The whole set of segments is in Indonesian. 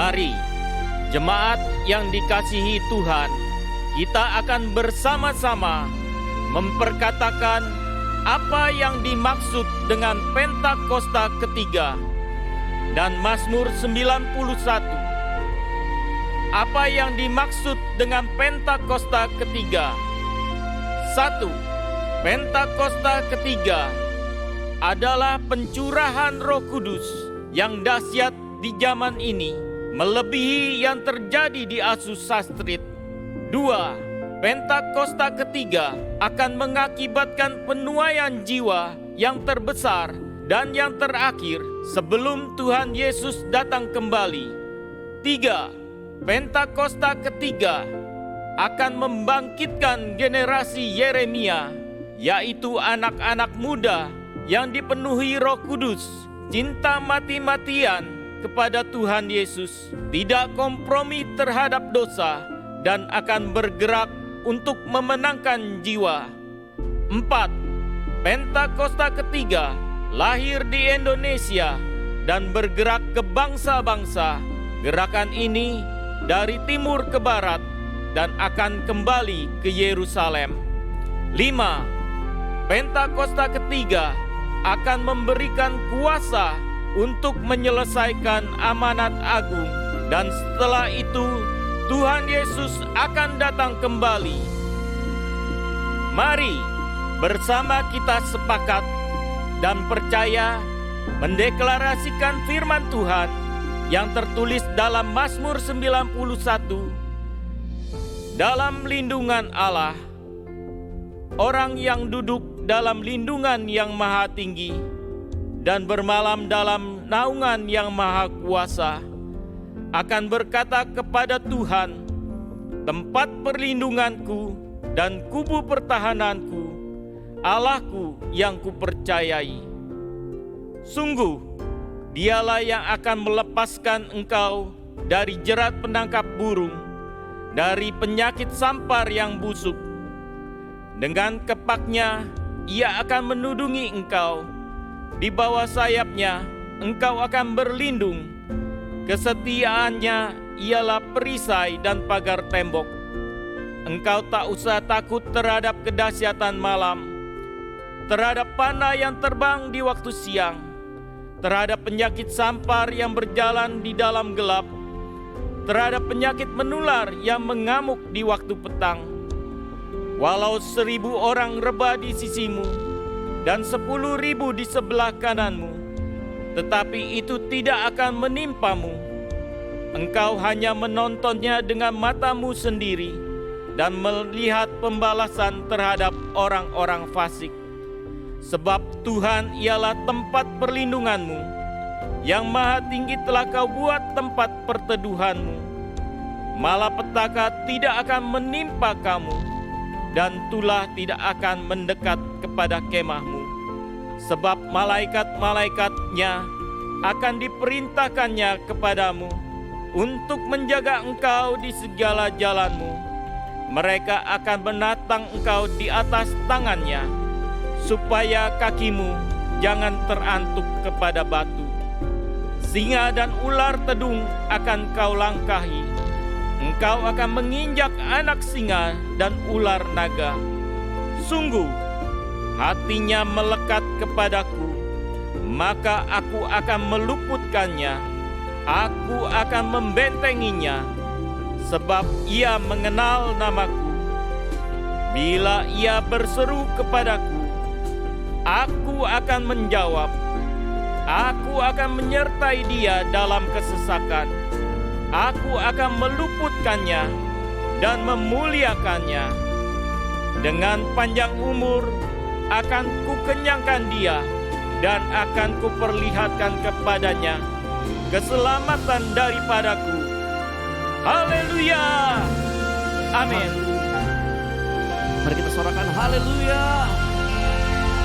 Mari, jemaat yang dikasihi Tuhan, kita akan bersama-sama memperkatakan apa yang dimaksud dengan Pentakosta ketiga dan Mazmur 91. Apa yang dimaksud dengan Pentakosta ketiga? 1. Pentakosta ketiga adalah pencurahan Roh Kudus yang dahsyat di zaman ini, melebihi yang terjadi di Azusa Street. 2. Pentakosta ketiga akan mengakibatkan penuaian jiwa yang terbesar dan yang terakhir sebelum Tuhan Yesus datang kembali. 3. Pentakosta ketiga akan membangkitkan generasi Yeremia, yaitu anak-anak muda yang dipenuhi Roh Kudus, cinta mati-matian kepada Tuhan Yesus, tidak kompromi terhadap dosa, dan akan bergerak untuk memenangkan jiwa. 4. Pentakosta ketiga lahir di Indonesia dan bergerak ke bangsa-bangsa. Gerakan ini dari timur ke barat dan akan kembali ke Yerusalem. 5. Pentakosta ketiga akan memberikan kuasa untuk menyelesaikan amanat agung, dan setelah itu Tuhan Yesus akan datang kembali. Mari bersama kita sepakat dan percaya mendeklarasikan firman Tuhan yang tertulis dalam Mazmur 91. Dalam lindungan Allah, orang yang duduk dalam lindungan yang maha tinggi dan bermalam dalam naungan yang maha kuasa akan berkata kepada Tuhan, tempat perlindunganku dan kubu pertahananku, Allahku yang kupercayai. Sungguh, Dialah yang akan melepaskan engkau dari jerat penangkap burung, dari penyakit sampar yang busuk. Dengan kepaknya Ia akan menudungi engkau, di bawah sayapnya engkau akan berlindung. Kesetiaannya ialah perisai dan pagar tembok. Engkau tak usah takut terhadap kedahsyatan malam, terhadap panah yang terbang di waktu siang, terhadap penyakit sampar yang berjalan di dalam gelap, terhadap penyakit menular yang mengamuk di waktu petang. Walau 1.000 orang rebah di sisimu dan 10.000 di sebelah kananmu, tetapi itu tidak akan menimpamu. Engkau hanya menontonnya dengan matamu sendiri dan melihat pembalasan terhadap orang-orang fasik. Sebab Tuhan ialah tempat perlindunganmu, yang maha tinggi telah kau buat tempat perteduhanmu. Malapetaka tidak akan menimpa kamu, dan tulah tidak akan mendekat kepada kemahmu. Sebab malaikat-malaikatnya akan diperintahkannya kepadamu untuk menjaga engkau di segala jalanmu. Mereka akan menatang engkau di atas tangannya, supaya kakimu jangan terantuk kepada batu. Singa dan ular tedung akan kau langkahi. Engkau akan menginjak anak singa dan ular naga. Sungguh, hatinya melekat kepadaku, maka aku akan meluputkannya. Aku akan membentenginya, sebab ia mengenal namaku. Bila ia berseru kepadaku, aku akan menjawab. Aku akan menyertai dia dalam kesesakan. Aku akan meluputkannya dan memuliakannya. Dengan panjang umur akan kukenyangkan dia, dan akan kuperlihatkan kepadanya keselamatan daripadaku. Haleluya! Amin. Mari kita sorakan haleluya.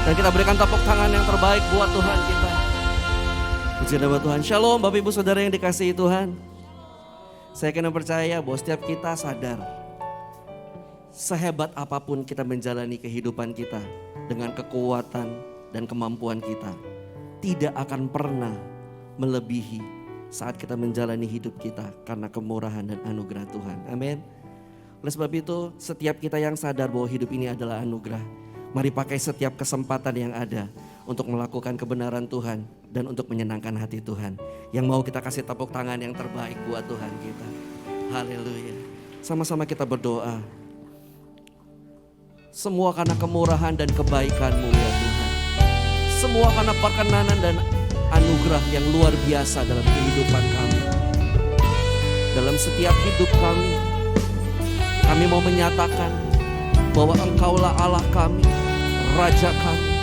Dan kita berikan tepuk tangan yang terbaik buat Tuhan kita. Puji nama Tuhan. Shalom Bapak Ibu Saudara yang dikasihi Tuhan. Saya kena percaya bahwa setiap kita sadar, sehebat apapun kita menjalani kehidupan kita dengan kekuatan dan kemampuan kita, tidak akan pernah melebihi saat kita menjalani hidup kita karena kemurahan dan anugerah Tuhan. Amin. Oleh sebab itu, setiap kita yang sadar bahwa hidup ini adalah anugerah, mari pakai setiap kesempatan yang ada untuk melakukan kebenaran Tuhan dan untuk menyenangkan hati Tuhan. Yang mau kita kasih tepuk tangan yang terbaik buat Tuhan kita. Haleluya. Sama-sama kita berdoa. Semua karena kemurahan dan kebaikan-Mu ya Tuhan. Semua karena perkenanan dan anugerah yang luar biasa dalam kehidupan kami. Dalam setiap hidup kami mau menyatakan bahwa Engkaulah Allah kami, Raja kami,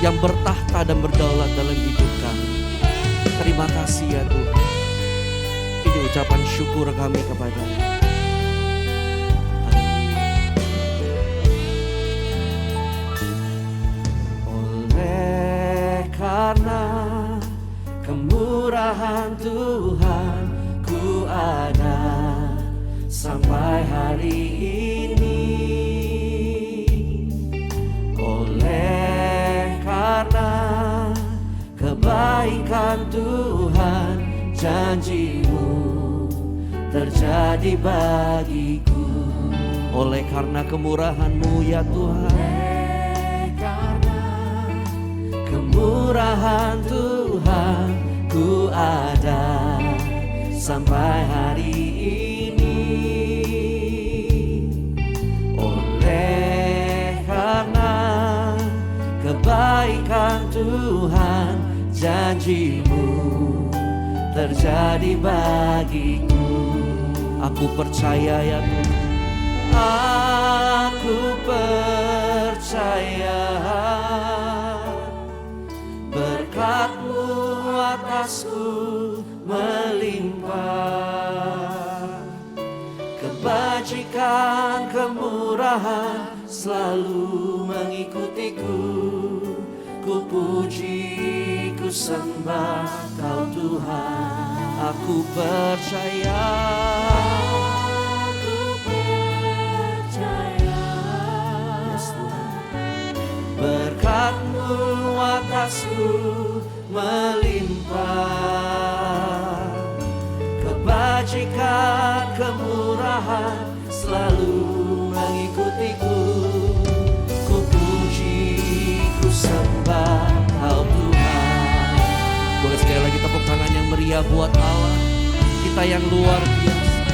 yang bertahta dan berdaulat dalam hidup kami. Terima kasih ya Tuhan. Ini ucapan syukur kami kepada-Mu. Oleh karena kemurahan Tuhan, ku ada sampai hari ini. Oleh karena kebaikan Tuhan, janji-Mu terjadi bagiku. Oleh karena kemurahan-Mu ya Tuhan, oleh karena kemurahan Tuhan, ku ada sampai hari ini. Oleh karena kebaikan Tuhan, janji-Mu terjadi bagiku. Aku percaya ya Tuhan, aku percaya berkat-Mu atasku melimpah. Kebajikan, kemurahan selalu mengikutiku. Ku puji, ku sembah Kau Tuhan. Aku percaya, yes, Tuhan. Berkat-Mu atasku melimpah. Kebajikan, kemurahan selalu mengikutiku. Ku puji, ku sembah Kau Tuhan. Boleh sekali lagi tepuk tangan yang meriah buat Allah, kita yang luar biasa.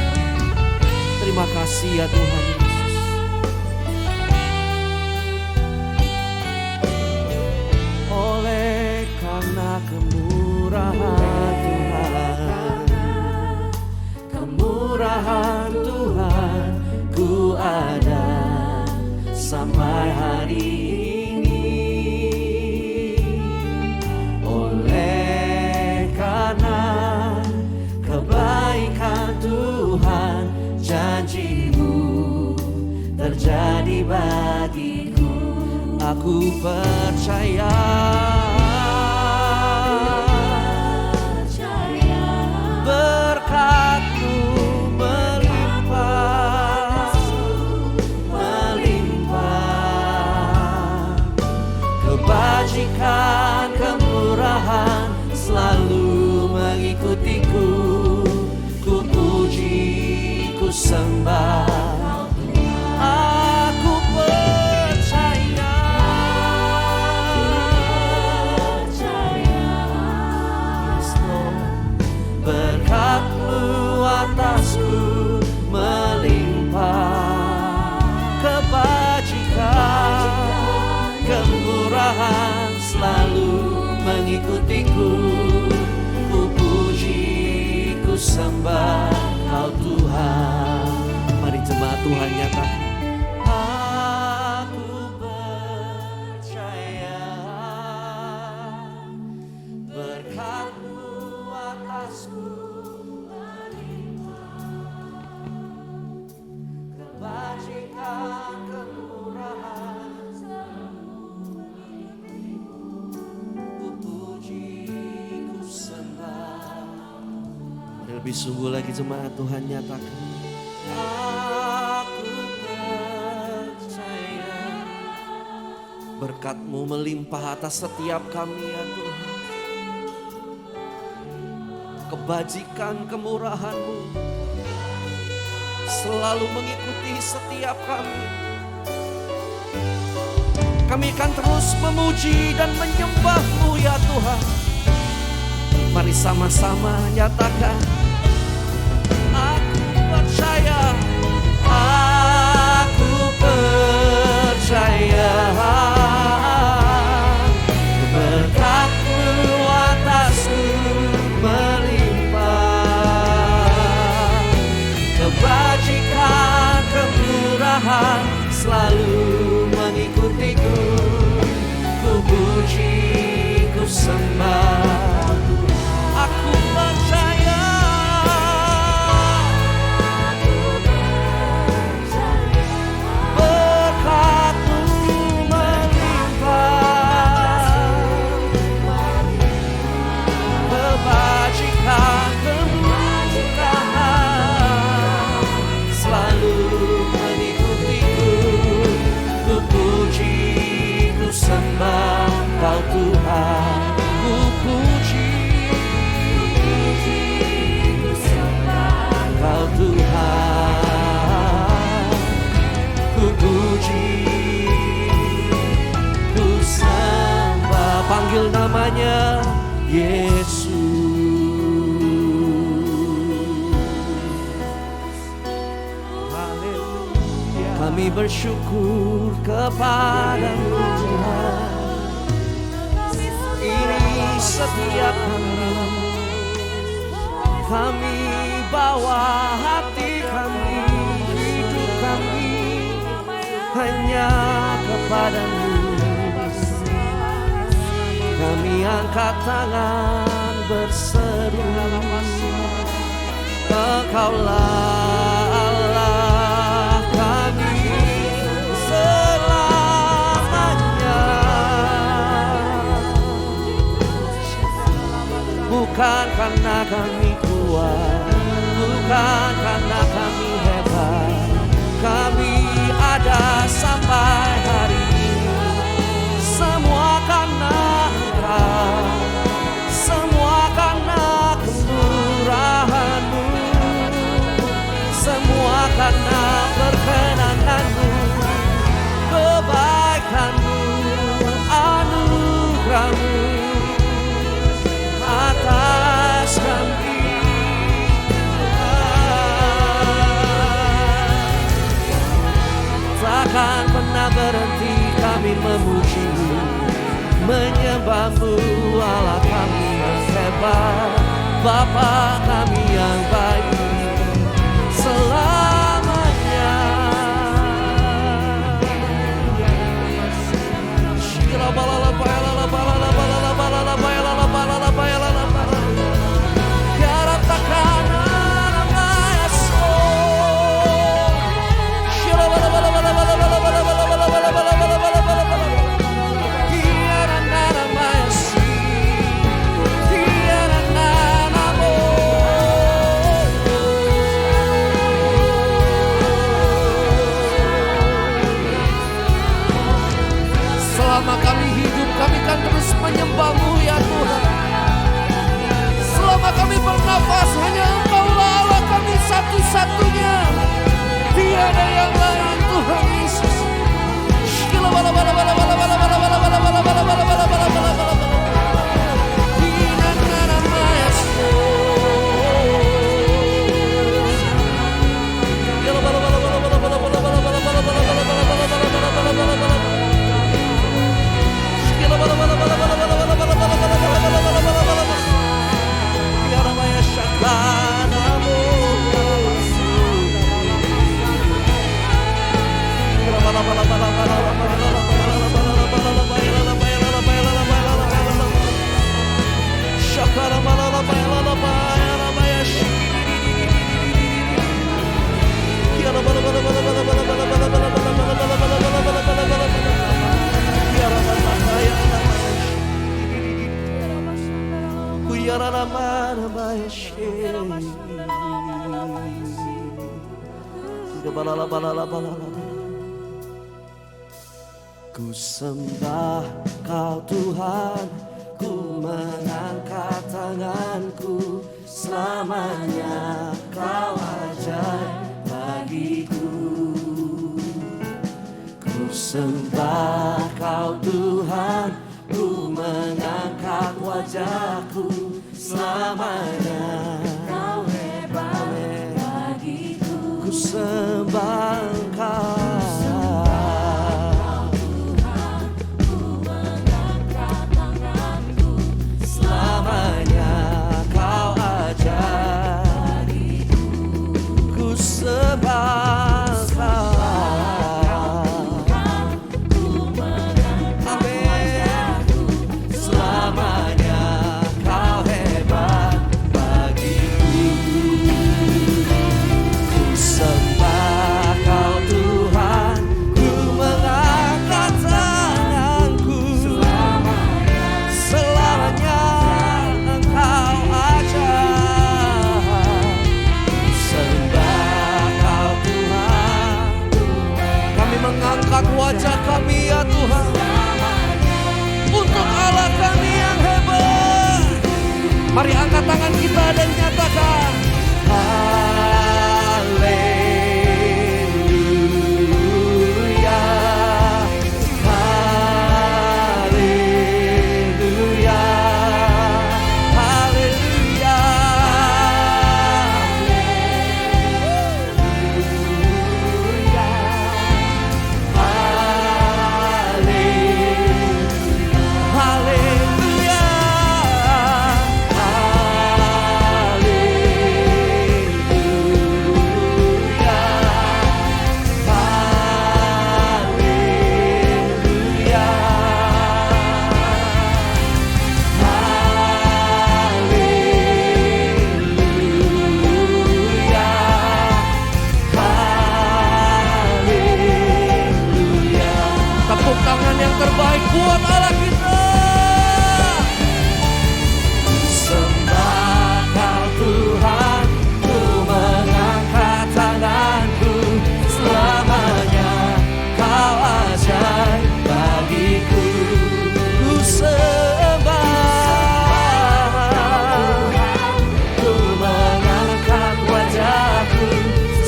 Terima kasih ya Tuhan Yesus. Oleh karena kemurahan Tuhan, kemurahan Tuhan, ku ada sampai hari ini. Oleh karena kebaikan Tuhan, janji-Mu terjadi bagiku. Aku percaya, berkat-Mu melimpah, melimpah. Kebajikan, kemurahan selalu mengikutiku. Ku puji, ku sembah. Aku percaya, yes, Lord. Berkat-Mu atasku melimpah. Kebajikan, kemurahan selalu mengikutiku. Ku puji, ku sembah Kau Tuhan. Mari jemaat Tuhan nyatakan, aku percaya berkat-Mu atasku melimpah. Kebajikan, kemurahan selalu mengikutiku. Ku puji, ku sembah. Mari lebih sungguh lagi jemaat Tuhan nyatakan, aku percaya berkat-Mu melimpah atas setiap kami ya Tuhan. Kebajikan kemurahan-Mu selalu mengikuti setiap kami. Kami akan terus memuji dan menyembah-Mu ya Tuhan. Mari sama-sama nyatakan, aku percaya, aku percaya. Berkat-Mu atasku melimpah, kebajikan kemurahan selalu mengikutiku. Ku puji, ku sembah, aku percaya. Berkat-Mu melimpah, kebajikan kemurahan selalu mengikutiku. Ku puji, ku sembah Kau Tuhan. Ku puji, ku sembah Kau Tuhan. Ku puji, ku sembah. Panggil namanya Yesus. Haleluya. Kami bersyukur kepada-Mu Tuhan. Ini setiap kami bawa hati kami, hidup kami hanya kepada-Mu. Kami angkat tangan berseru, Engkaulah Allah kami selamanya. Bukan karena kami kuat, bukan karena kami hebat, kami ada sampai hari ini. Semua karena Engkau, semua karena kemurahan-Mu, semua karena perkenanan-Mu, kebaikan-Mu, anugerah-Mu atas kami. Takkan pernah berhenti kami memuji-Mu, menyembah-Mu, Allah kami yang hebat, Bapa kami yang baik selamanya. Selama kami hidup, kami akan terus menyembah-Mu ya Tuhan. Selama kami bernafas, hanya Engkau-lah Allah kami satu-satunya. Tiada yang lain Tuhan Yesus. Ku sembah Kau Tuhan, ku mengangkat tanganku selamanya Kau ajaib bagiku. Ku sembah Kau Tuhan, ku mengangkat wajahku, selamanya Kau hebat bagiku. Ku sembah Engkau. Wajah kami ya Tuhan, untuk Allah kami yang hebat. Mari angkat tangan kita dan nyatakan haleluya, haleluya, haleluya. Yang terbaik buat Allah kita. Sembah Kau Tuhan, ku mengangkat tanganku, selamanya Kau ajaib bagiku. Ku sembah, ku mengangkat wajahku,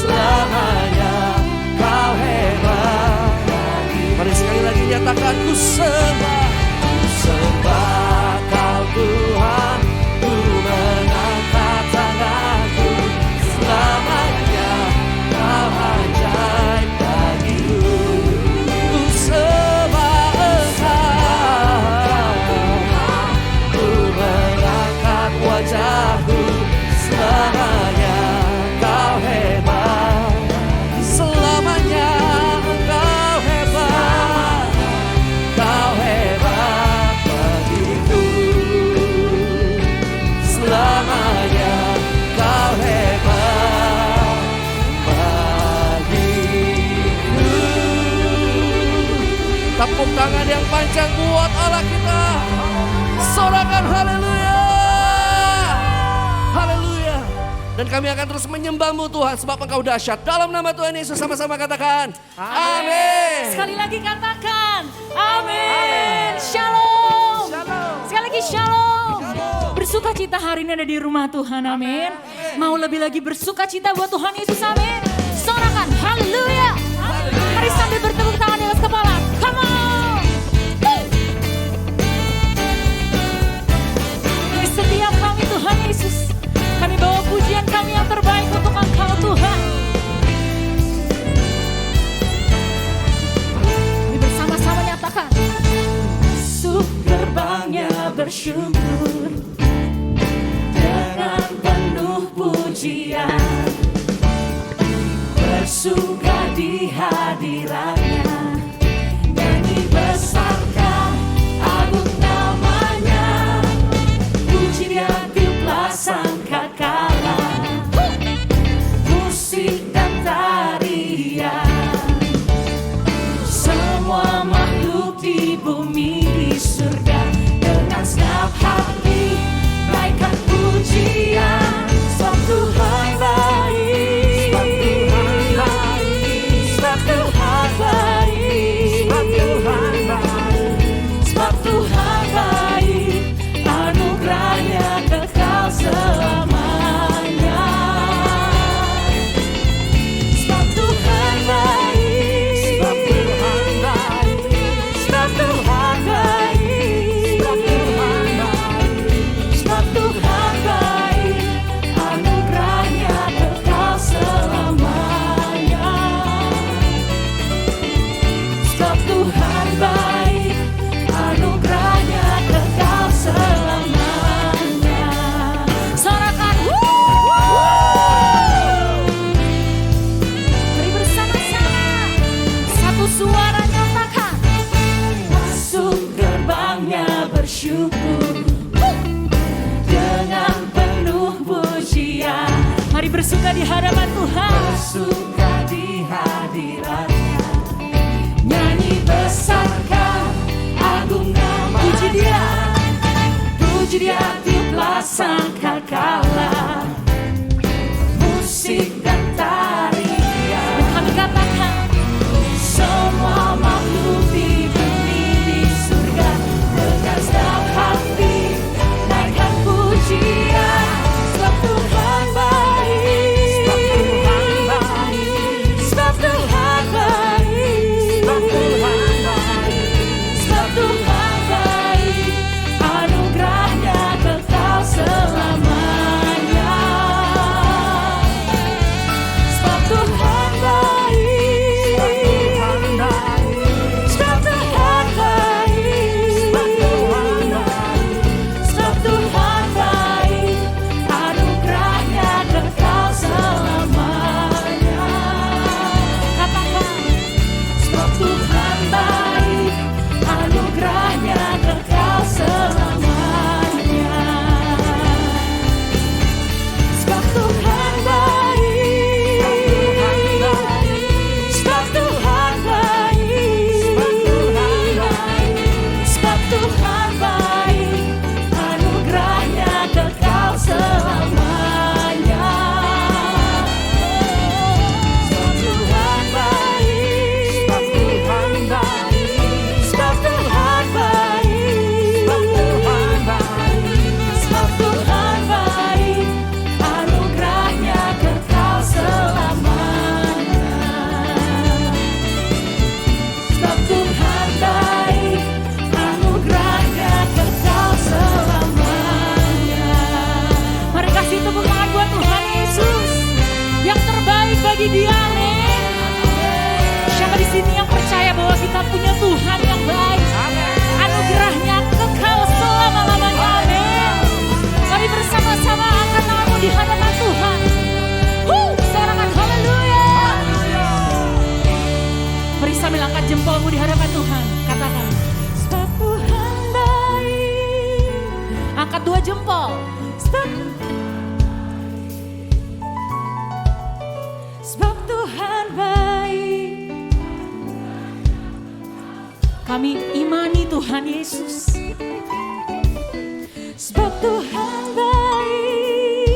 selamanya Kau hebat. Mari sekali lagi nyatakan ku sembah Kau Tuhan, ku mengangkat tanganku, selamanya Kau ajaib bagiku. Ku sembah Engkau, ku mengangkat wajahku, selamanya Kau hebat, selamanya Engkau hebat, Kau hebat bagiku, selamanya Kau hebat bagiku. Tepuk tangan yang panjang buat Allah kita, sorakan haleluya, haleluya. Dan kami akan terus menyembah-Mu Tuhan, sebab Engkau dahsyat. Dalam nama Tuhan Yesus sama-sama katakan amin. Sekali lagi katakan amin. Shalom. Sekali lagi shalom. Bersukacita hari ini ada di rumah Tuhan, amin. Mau lebih lagi bersukacita buat Tuhan Yesus, amin. Sorakan haleluya. Mari sambil bertepuk tangan di atas kepala. Come on. Ini setiap kami Tuhan Yesus, kami bawa pujian kami yang terbaik untuk Engkau Tuhan. Ini bersama-sama nyatakan. Masuk gerbangnya bersyukur dengan penuh pujian, bersuka di hadiratnya, nyanyi besarkan agung namanya, puji dia tiuplah sangkakala, musik dan tarian, semua makhluk di bumi di surga dengan segenap hati naikkan pujian. Sebab Tuhan baik, sebab Tuhan baik, sebab Tuhan baik, anugerahnya kekal selamanya. jempol. Sebab Tuhan baik. Kami imani Tuhan Yesus. Sebab Tuhan baik.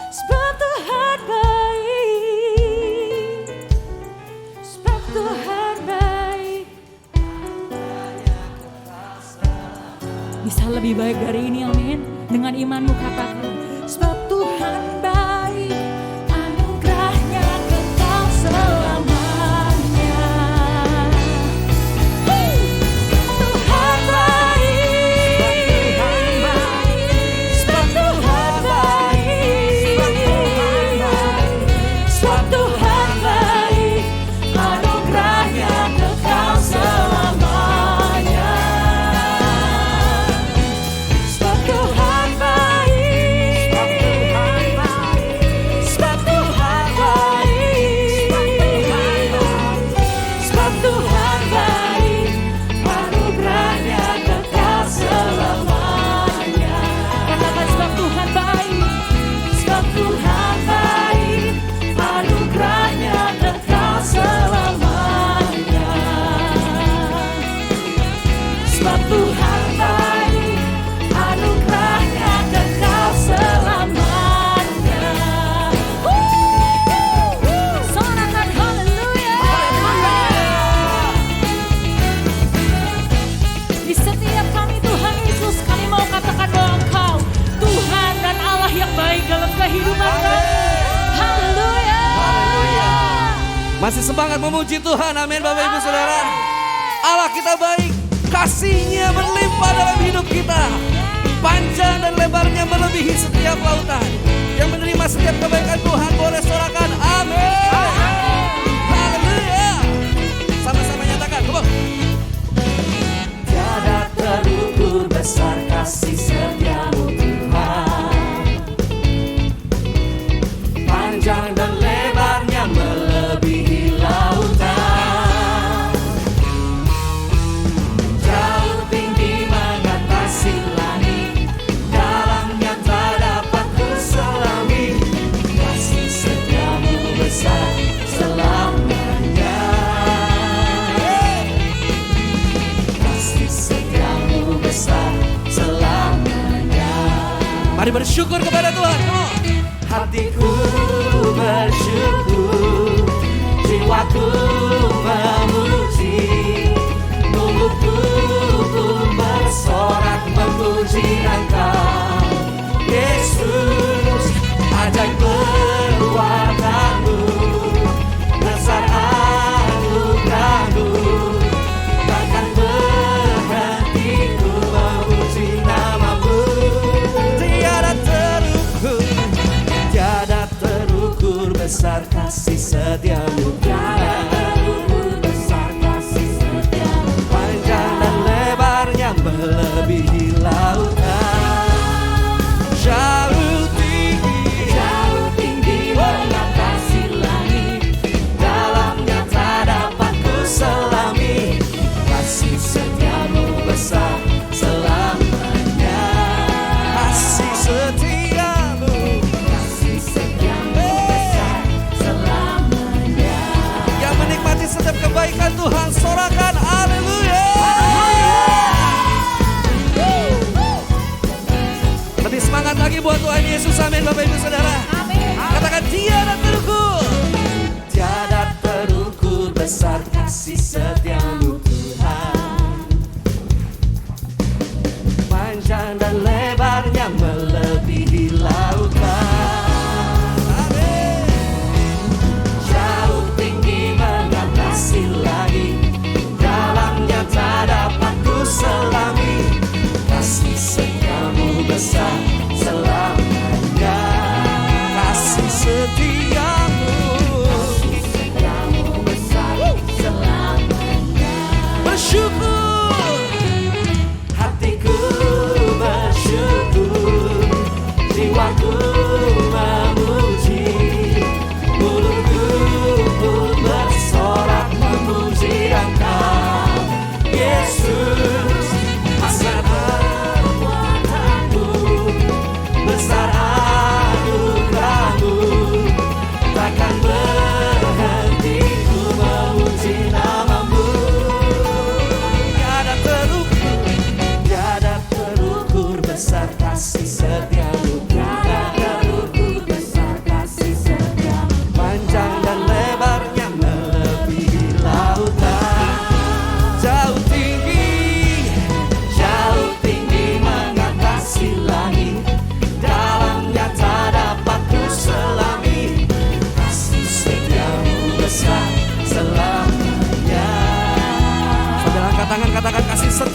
Sebab Tuhan baik. Sebab Tuhan baik. Bisa lebih baik dari ini, amin. Dengan imanmu katakan, sebab Tuhan baik, anugerahnya kekal selamanya. Tuhan baik, sebab Tuhan baik, sebab Tuhan baik, anugerahnya kekal selamanya. Sebab Tuhan baik, sebab Tuhan baik, sebab Tuhan baik, anugerahnya kekal selamanya. Katakan sebab Tuhan baik, sebab Tuhan baik, anugerahnya kekal selamanya. Sebab Tuhan baik, anugerahnya kekal selamanya. Sorakan haleluya. Di setiap kami Tuhan Yesus, kami mau katakan bahwa Engkau Tuhan dan Allah yang baik dalam kehidupan kami. Haleluya. Masih semangat memuji Tuhan, amin Bapak Ibu Saudara. Allah kita baik, kasih-Nya berlimpah dalam hidup kita. Panjang dan lebarnya melebihi setiap lautan. Yang menerima setiap kebaikan Tuhan boleh sorakan amin. Haleluya. Sama-sama nyatakan, come on. Tiada terukur besar kasih setiamu Tuhan. Panjang dan lebarnya melebihi lautan. Jauh tinggi mengatasi langit, dalamnya tak dapat kuselami. Kasih setiamu besar selamanya. Kasih setiamu besar selamanya. Mari bersyukur kepada Tuhan, come on. Hatiku bersyukur, jiwaku memuji, mulutku pun bersorak memuji Engkau, Yesus. Ajaib perbuatanmu, besar anugerahmu, takkan berhenti ku memuji namamu. Tiada terukur besar kasih setiamu Tuhan. Panjang dan lebarnya melebihi lautan. Jauh tinggi mengatasi langit, dalamnya tak dapat kuselami. kasih setiamu besar selamanya. Kasih setiamu, Kasih setiamu besar selamanya. yang menikmati setiap kebaikan Tuhan, sorakan haleluya. Lebih semangat lagi buat Tuhan Yesus, amin Bapak Ibu Saudara. Amin. Katakan tiada terukur, tiada terukur besar kasih setiamu Tuhan. Panjang dan lebarnya melebihi lautan. Amin. Jauh tinggi mengatasi langit, dalamnya tak dapat kuselami. Kasih setiamu besar selamanya. Kasih setiamu, Setiamu besar selamanya.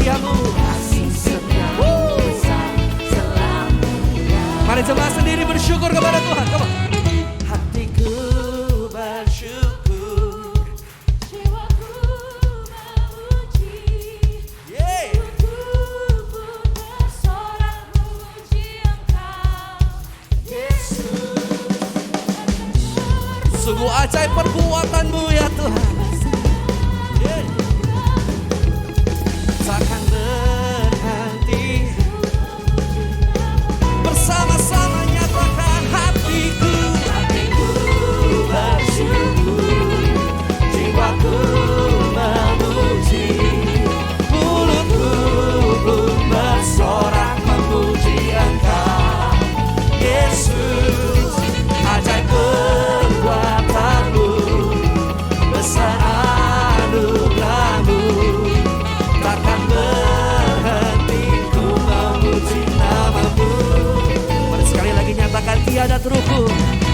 setiamu. Kasih setiamu besar selamanya. Mari jemaat sendiri bersyukur kepada Tuhan. Come on. Hatiku bersyukur, Jiwaku memuji, yeah. tubuhku pun bersorak memuji Engkau, Yesus. Sungguh ajaib perbuatanmu ya Tuhan. Yeah. Takkan berhenti, bersama-sama nyatakan hatiku. Hatiku bersyukur, jiwaku memuji, mulutku pun bersorak memuji Engkau, Yesus. Ajaib perbuatanmu, besar anugerahmu, takkan berhenti ku memuji namamu. Mari sekali lagi nyatakan tiada terukur,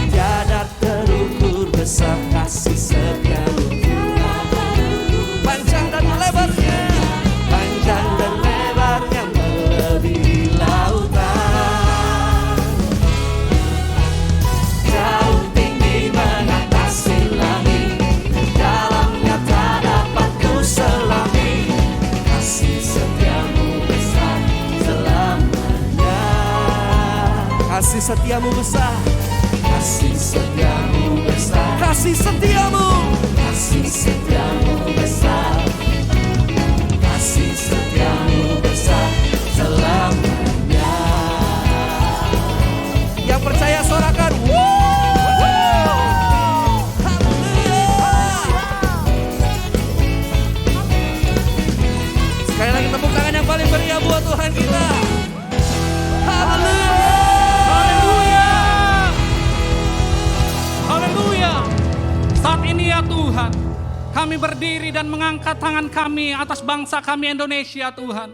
tiada terukur besar kasih setiamu. Panjang dan lebarnya, panjang dan lebarnya melebihi lautan, jauh tinggi mengatasi langit, dalamnya tak dapat ku selami. Kasih setiamu besar selamanya. Kasih setiamu besar, kasih setiamu besar, kasih setiamu, kasih setiamu besar, kasih setiamu besar selamanya. Yang percaya sorakan, haleluya. Sekali lagi tepuk tangan yang paling meriah buat Tuhan kita. Haleluya. Haleluya. Haleluya. Saat ini ya Tuhan, kami berdiri dan mengangkat tangan kami atas bangsa kami Indonesia Tuhan.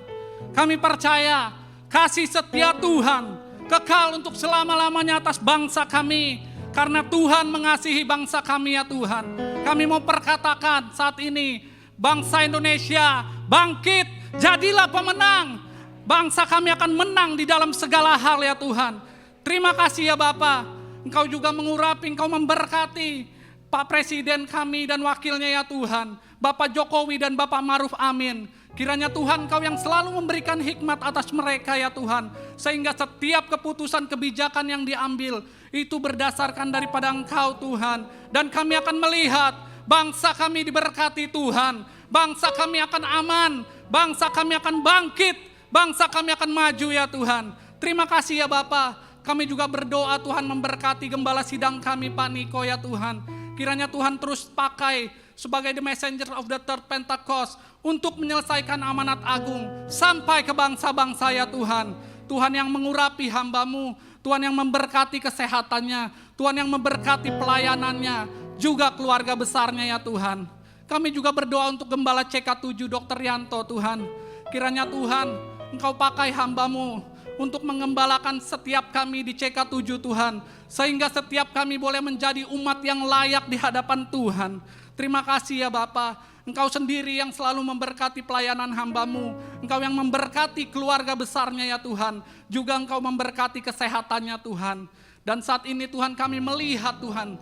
Kami percaya kasih setia Tuhan kekal untuk selama-lamanya atas bangsa kami. Karena Tuhan mengasihi bangsa kami ya Tuhan. Kami mau perkatakan saat ini, bangsa Indonesia bangkit, jadilah pemenang. Bangsa kami akan menang di dalam segala hal ya Tuhan. Terima kasih ya Bapa. Engkau juga mengurapi, Engkau memberkati Pak Presiden kami dan wakilnya ya Tuhan. Bapak Jokowi dan Bapak Maruf Amin. Kiranya Tuhan Engkau yang selalu memberikan hikmat atas mereka ya Tuhan. Sehingga setiap keputusan kebijakan yang diambil itu berdasarkan daripada Engkau Tuhan. Dan kami akan melihat bangsa kami diberkati Tuhan. Bangsa kami akan aman. Bangsa kami akan bangkit. Bangsa kami akan maju ya Tuhan. Terima kasih ya Bapak. Kami juga berdoa Tuhan memberkati gembala sidang kami Pak Niko ya Tuhan. Kiranya Tuhan terus pakai sebagai the messenger of the third Pentecost untuk menyelesaikan amanat agung sampai ke bangsa-bangsa ya Tuhan. Tuhan yang mengurapi hamba-Mu, Tuhan yang memberkati kesehatannya, Tuhan yang memberkati pelayanannya, juga keluarga besarnya ya Tuhan. Kami juga berdoa untuk Gembala CK7 Dr. Yanto Tuhan. Kiranya Tuhan Engkau pakai hamba-Mu untuk mengembalakan setiap kami di CK7 Tuhan. Sehingga setiap kami boleh menjadi umat yang layak di hadapan Tuhan. Terima kasih ya Bapa. Engkau sendiri yang selalu memberkati pelayanan hamba-Mu. Engkau yang memberkati keluarga besarnya ya Tuhan. Juga Engkau memberkati kesehatannya Tuhan. Dan saat ini Tuhan kami melihat Tuhan,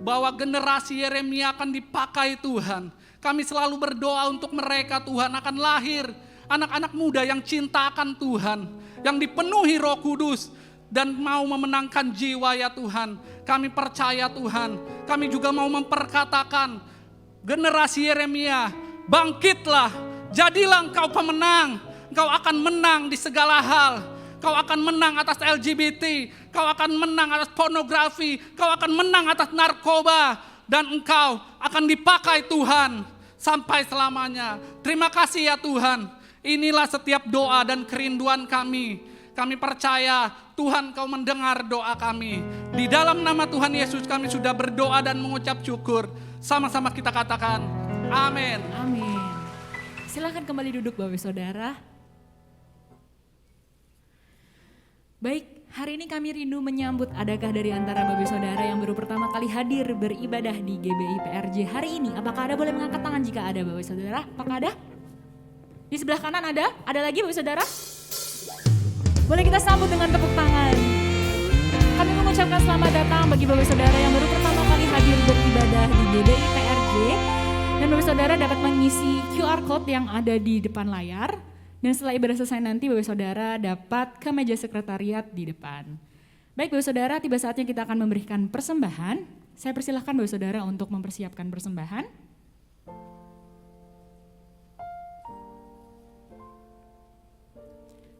bahwa generasi Yeremia akan dipakai Tuhan. Kami selalu berdoa untuk mereka Tuhan akan lahir anak-anak muda yang cinta akan Tuhan, yang dipenuhi Roh Kudus dan mau memenangkan jiwa ya Tuhan. Kami percaya Tuhan, kami juga mau memperkatakan generasi Yeremia, bangkitlah, jadilah engkau pemenang. Engkau akan menang di segala hal. Kau akan menang atas LGBT, kau akan menang atas pornografi, kau akan menang atas narkoba, dan engkau akan dipakai Tuhan sampai selamanya. Terima kasih ya Tuhan. Inilah setiap doa dan kerinduan kami. Kami percaya Tuhan Kau mendengar doa kami. Di dalam nama Tuhan Yesus kami sudah berdoa dan mengucap syukur. Sama-sama kita katakan, amin. Amin. Silakan kembali duduk Bapak Saudara. Baik, hari ini kami rindu menyambut adakah dari antara Bapak Saudara yang baru pertama kali hadir beribadah di GBI PRJ hari ini. Apakah ada boleh mengangkat tangan jika ada Bapak Saudara? Apakah ada? Di sebelah kanan ada? Ada lagi Bapak Saudara? Boleh kita sambut dengan tepuk tangan. Kami mengucapkan selamat datang bagi Bapak Saudara yang baru pertama kali hadir beribadah di GBI PRJ. Dan Bapak Saudara dapat mengisi QR Code yang ada di depan layar. Dan setelah ibadah selesai nanti Bapak Saudara dapat ke meja sekretariat di depan. Baik Bapak Saudara, tiba saatnya kita akan memberikan persembahan. Saya persilahkan Bapak Saudara untuk mempersiapkan persembahan.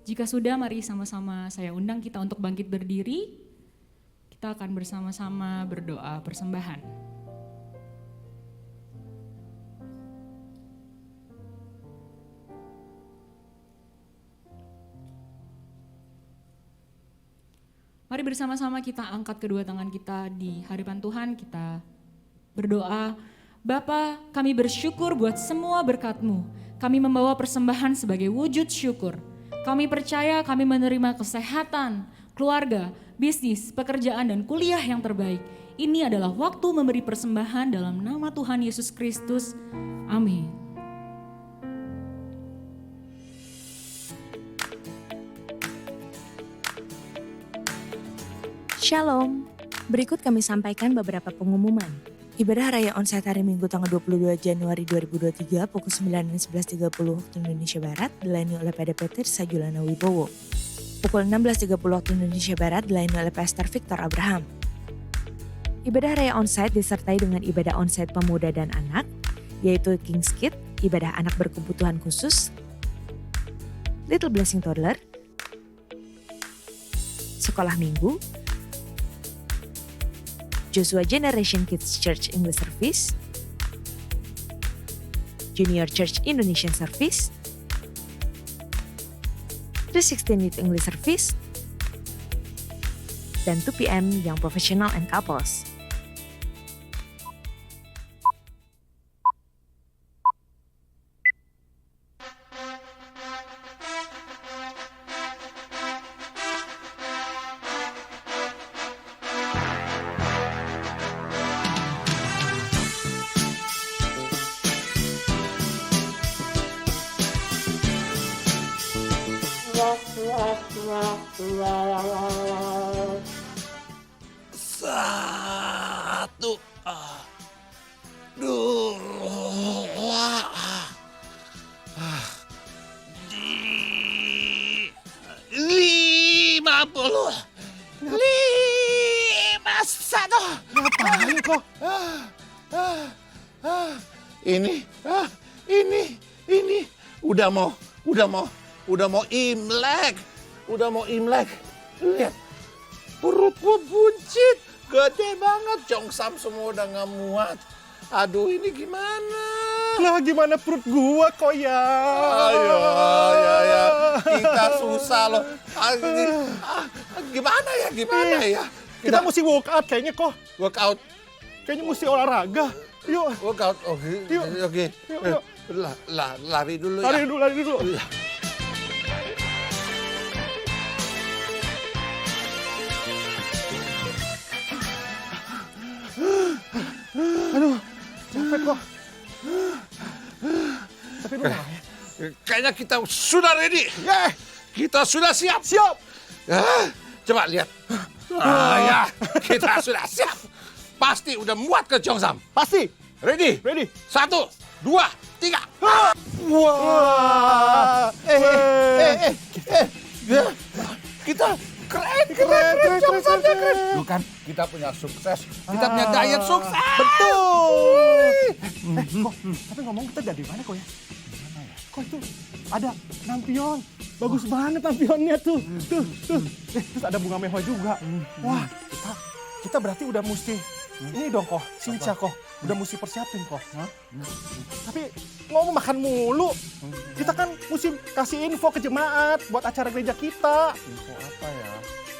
Jika sudah, mari sama-sama saya undang kita untuk bangkit berdiri. Kita akan bersama-sama berdoa persembahan. Mari bersama-sama kita angkat kedua tangan kita di hadapan Tuhan, kita berdoa. Bapa, kami bersyukur buat semua berkat-Mu. Kami membawa persembahan sebagai wujud syukur. Kami percaya kami menerima kesehatan, keluarga, bisnis, pekerjaan, dan kuliah yang terbaik. Ini adalah waktu memberi persembahan dalam nama Tuhan Yesus Kristus. Amin. Shalom, berikut kami sampaikan beberapa pengumuman. Ibadah Raya Onsite hari Minggu tanggal 22 Januari 2023 pukul 9 dan 11.30 waktu Indonesia Barat dilayani oleh PDP Tirsa Julana Wibowo. Pukul 16.30 waktu Indonesia Barat dilayani oleh Pastor Victor Abraham. Ibadah Raya Onsite disertai dengan ibadah onsite pemuda dan anak, yaitu King's Kid, ibadah anak berkebutuhan khusus, Little Blessing Toddler, Sekolah Minggu, Joshua Generation Kids Church English Service, Junior Church Indonesian Service, 316 Youth English Service, dan 2 PM Young Professional and Couples. Satu, dua, lima 51. Ngapain kok? Ini udah mau Imlek. Lihat, perutku buncit, gede banget. Jongsam semua udah nggak muat. Aduh, ini gimana? Lah gimana perut gua kok ya? Ayo, ya. Kita susah loh. Gimana ya? Kita mesti workout kayaknya kok. Workout. Kayaknya mesti olahraga. Yuk. Workout. Oke. Yuk. Oke. Yuk. Lari dulu ya. Lari dulu. Iya. Aduh, capek kok. Tapi benar ya? Kayaknya kita sudah ready. Kita sudah siap. Coba lihat. Ya, kita sudah siap. Pasti udah muat ke Jongsam. Pasti. Ready? 1, 2, 3. Wah. Kita keren. Jongsamnya keren. Bukan, kita punya sukses. Kita punya diet sukses. Betul. Kok, tapi ngomong kita dari mana kok ya? Kok itu ada lampion. Bagus banget lampionnya tuh. Tuh. Terus ada bunga mewah juga. Wah, kita berarti udah mesti ini dong kok, Sinca kok. Udah mesti persiapin kok. Tapi ngomong makan mulu. Kita kan mesti kasih info ke jemaat buat acara gereja kita. Info apa ya?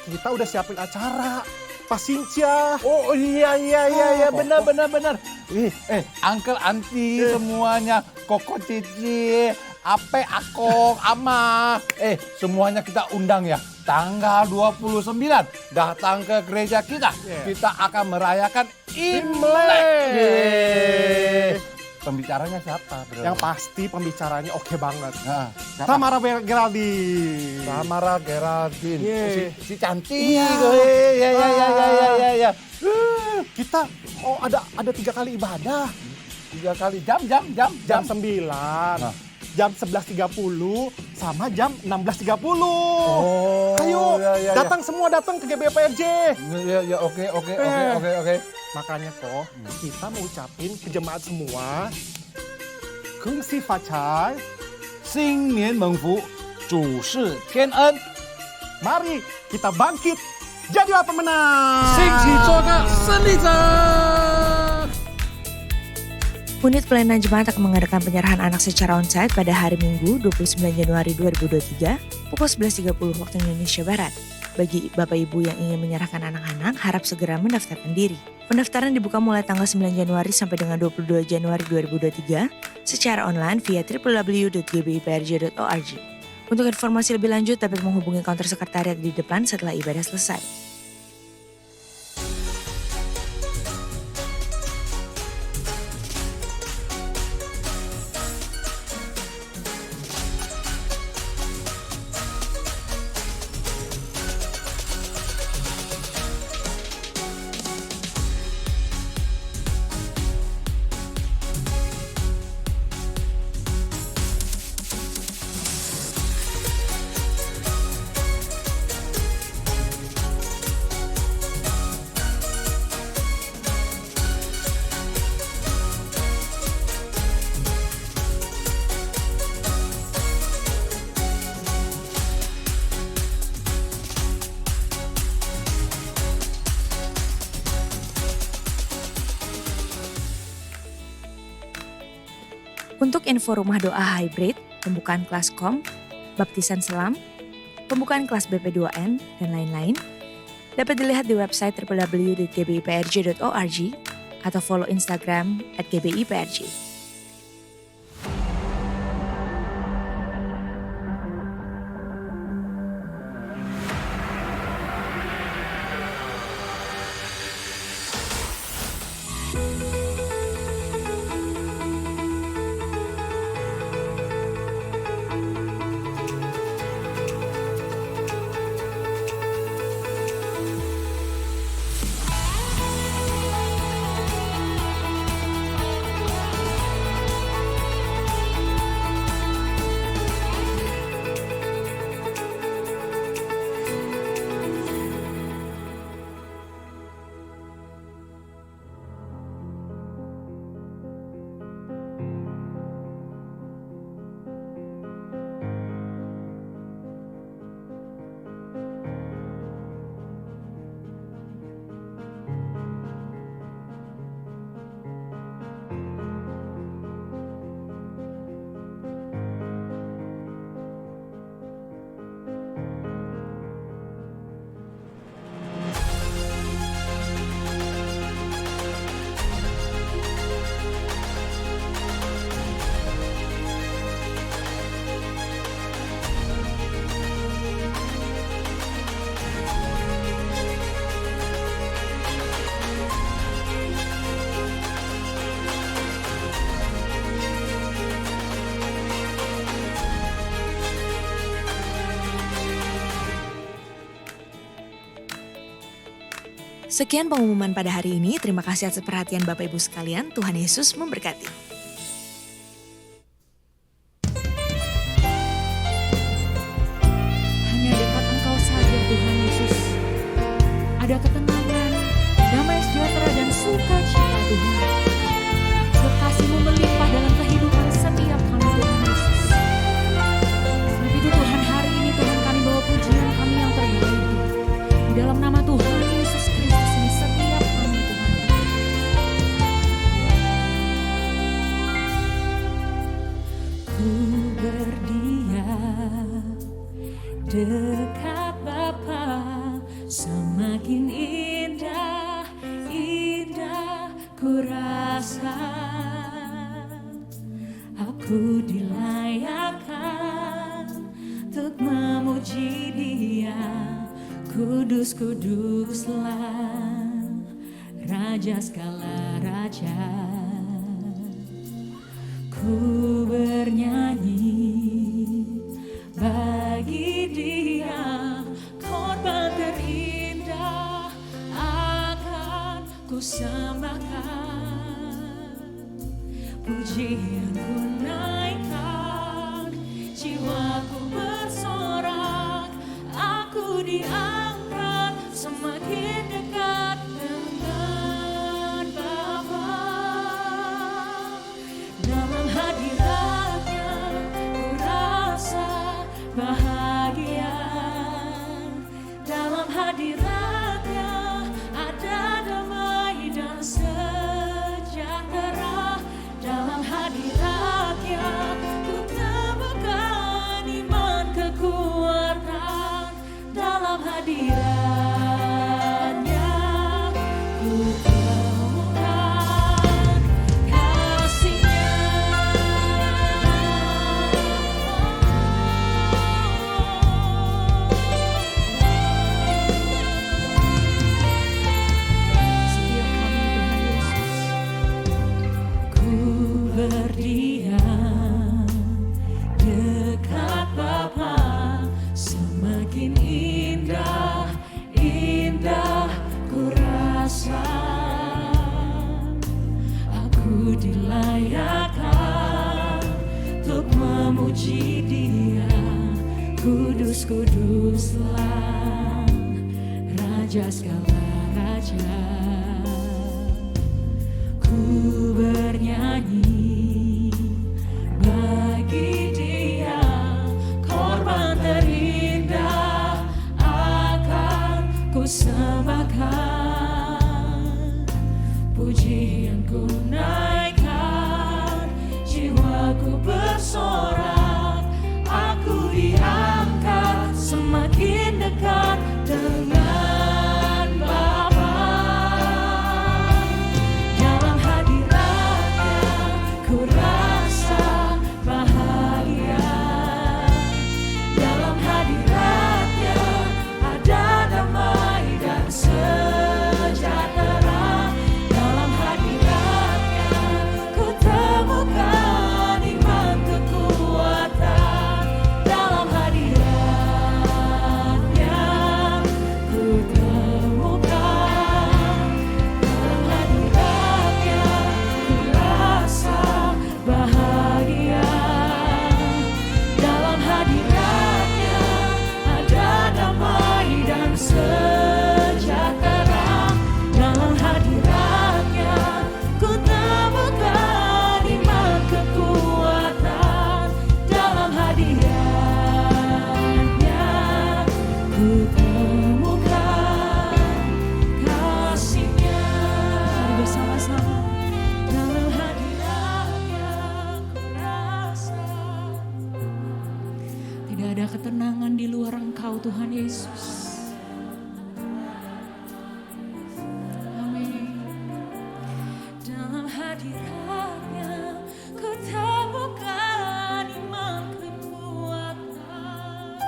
Kita udah siapin acara. Pas Sinca. Oh iya, benar. Uncle, Auntie semuanya, Koko, Cici, Ape, Akong, Ama. Semuanya kita undang ya. Tanggal 29 datang ke gereja kita. Kita akan merayakan Imlek. Pembicaranya siapa, bro? Yang pasti pembicaranya oke banget. Nah, siapa? Tamara Geraldine. Tamara Geraldine. Iya. Oh, si cantik. Iya. Ya. Kita ada 3 kali ibadah. 3 kali jam. Jam 9. Nah. Jam 11.30 sama jam 16.30. Oh, Ayo, ya. datang semua datang ke GBIPRJ. Ya, oke. Makanya kok kita mau ucapin ke jemaat semua. Kung Si Fa Chai. 新年蒙福，主事天恩， Mari kita bangkit. Jadilah pemenang. 兴起做个胜利者。 Unit pelayanan jemaat akan mengadakan penyerahan anak secara onsite pada hari Minggu 29 Januari 2023 pukul 11.30 waktu Indonesia Barat. Bagi Bapak Ibu yang ingin menyerahkan anak-anak, harap segera mendaftarkan diri. Pendaftaran dibuka mulai tanggal 9 Januari sampai dengan 22 Januari 2023 secara online via www.gbiprj.org. Untuk informasi lebih lanjut dapat menghubungi kantor sekretariat di depan setelah ibadah selesai. Untuk info rumah doa hybrid, pembukaan kelas KOM, baptisan selam, pembukaan kelas BP2N, dan lain-lain, dapat dilihat di website www.gbiprj.org atau follow Instagram @gbiprj. Sekian pengumuman pada hari ini. Terima kasih atas perhatian Bapak Ibu sekalian. Tuhan Yesus memberkati. Hanya dekat Engkau saja Tuhan Yesus. Ada ketenangan, damai sejahtera dan sukacita Tuhan. Kasih-Mu melimpah dalam kehidupan setiap kami Tuhan Yesus. Sebab itu Tuhan hari ini Tuhan kami bawa pujian kami yang terbaik. Di dalam nama Tuhan Yesus Kristus ini setiap kami Tuhan. Ku berdiam dekat Bapa, semakin indah, indah ku rasa. Aku dilayakkan untuk memuji Dia. Kudus, kuduslah Raja segala raja. Ku bernyanyi bagi Dia, korban terindah akan ku sembahkan. Pujian ku naikkan, jiwaku bersorak, aku diangkat semakin dekat dengan Bapa. Dalam hadiratnya ku rasa bahagia. Dalam hadiratnya ada damai dan sejahtera. Dalam hadiratnya ku temukan iman kekuatan. Dalam hadiratnya ku temukan kasih-Nya. Setiap kami Tuhan Yesus, ku berdiam dekat Bapa, semakin indah, indah ku rasa. Aku dilayakkan untuk memuji Dia, kudus, kuduslah Raja segala raja. Ku bernyanyi bagi Dia, korban terindah akan ku sembahkan. Pujian ku naikkan, jiwaku bersorak, aku diangkat semakin dekat dengan Bapa. Dalam hadiratnya ku rasa bahagia. Dalam hadiratnya ada damai dan sejahtera. Dalam hadiratnya ku temukan iman kekuatan. Dalam hadiratnya ku temukan. Dalam hadiratnya ku rasa bahagia. Dalam hadiratnya ada damai dan sejahtera. Dalam hadiratnya ku temukan iman kekuatan. Dalam hadiratnya ku temukan kasih-Nya. Mari bersama-sama. Dalam hadiratnya ku rasa tidak ada ketenangan di luar Engkau Tuhan Yesus. Amin. Dalam hadiratnya ku temukan iman kekuatan.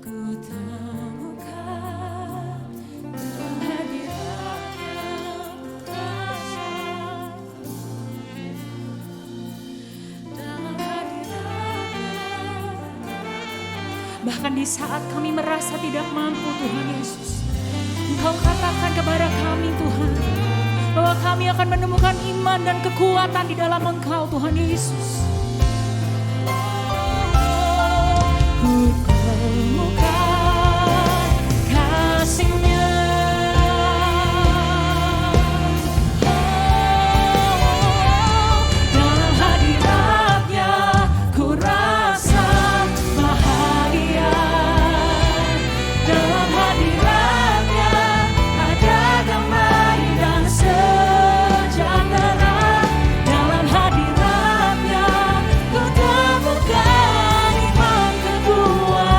Ku temukan dalam hadiratnya ku rasa. Dalam hadiratnya, bahkan di saat kami merasa tidak mampu Tuhan Yesus, Engkau katakan kepada kami Tuhan, bahwa kami akan menemukan iman dan kekuatan di dalam Engkau Tuhan Yesus. Ku temukan kasih-Nya. Dalam hadiratnya ku rasa bahagia. Dalam hadiratnya ada damai dan sejahtera. Dalam hadiratnya ku temukan iman kekuatan.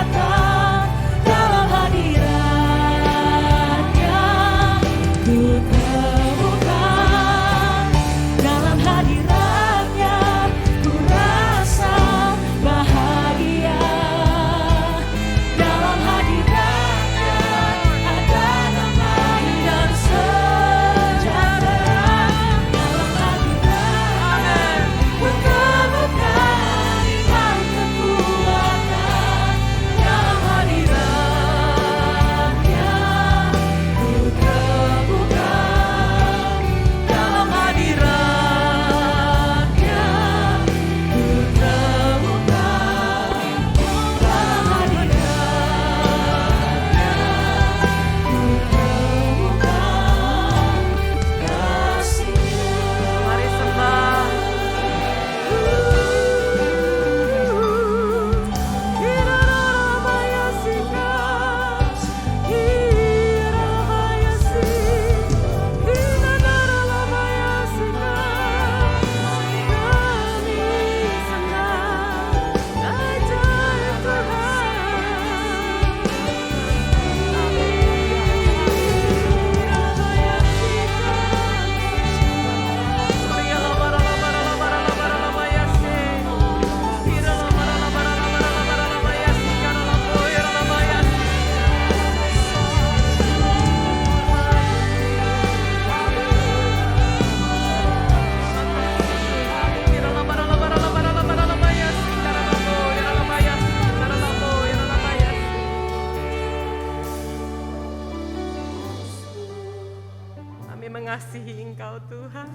mengasihi Engkau Tuhan.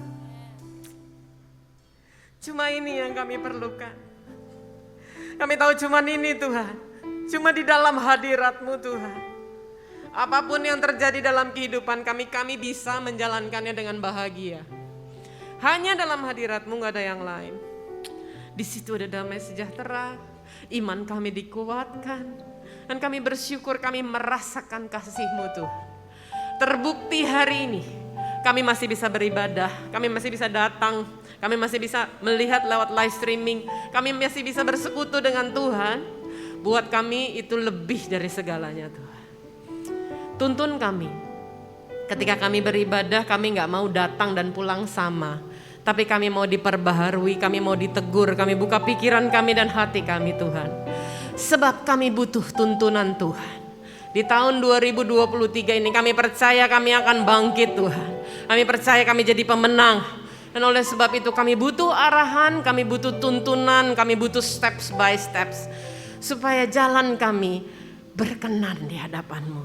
Cuma ini yang kami perlukan. Kami tahu cuma ini Tuhan. Cuma di dalam hadirat-Mu Tuhan. Apapun yang terjadi dalam kehidupan kami bisa menjalankannya dengan bahagia. Hanya dalam hadirat-Mu gak ada yang lain. Di situ ada damai sejahtera, iman kami dikuatkan. Dan kami bersyukur kami merasakan kasih-Mu Tuhan. Terbukti hari ini kami masih bisa beribadah, kami masih bisa datang, kami masih bisa melihat lewat live streaming, kami masih bisa bersekutu dengan Tuhan. Buat kami itu lebih dari segalanya Tuhan. Tuntun kami, ketika kami beribadah kami gak mau datang dan pulang sama. Tapi kami mau diperbaharui, kami mau ditegur, kami buka pikiran kami dan hati kami Tuhan. Sebab kami butuh tuntunan Tuhan. Di tahun 2023 ini kami percaya kami akan bangkit Tuhan. Kami percaya kami jadi pemenang. Dan oleh sebab itu kami butuh arahan, kami butuh tuntunan, kami butuh steps by steps. Supaya jalan kami berkenan di hadapan-Mu.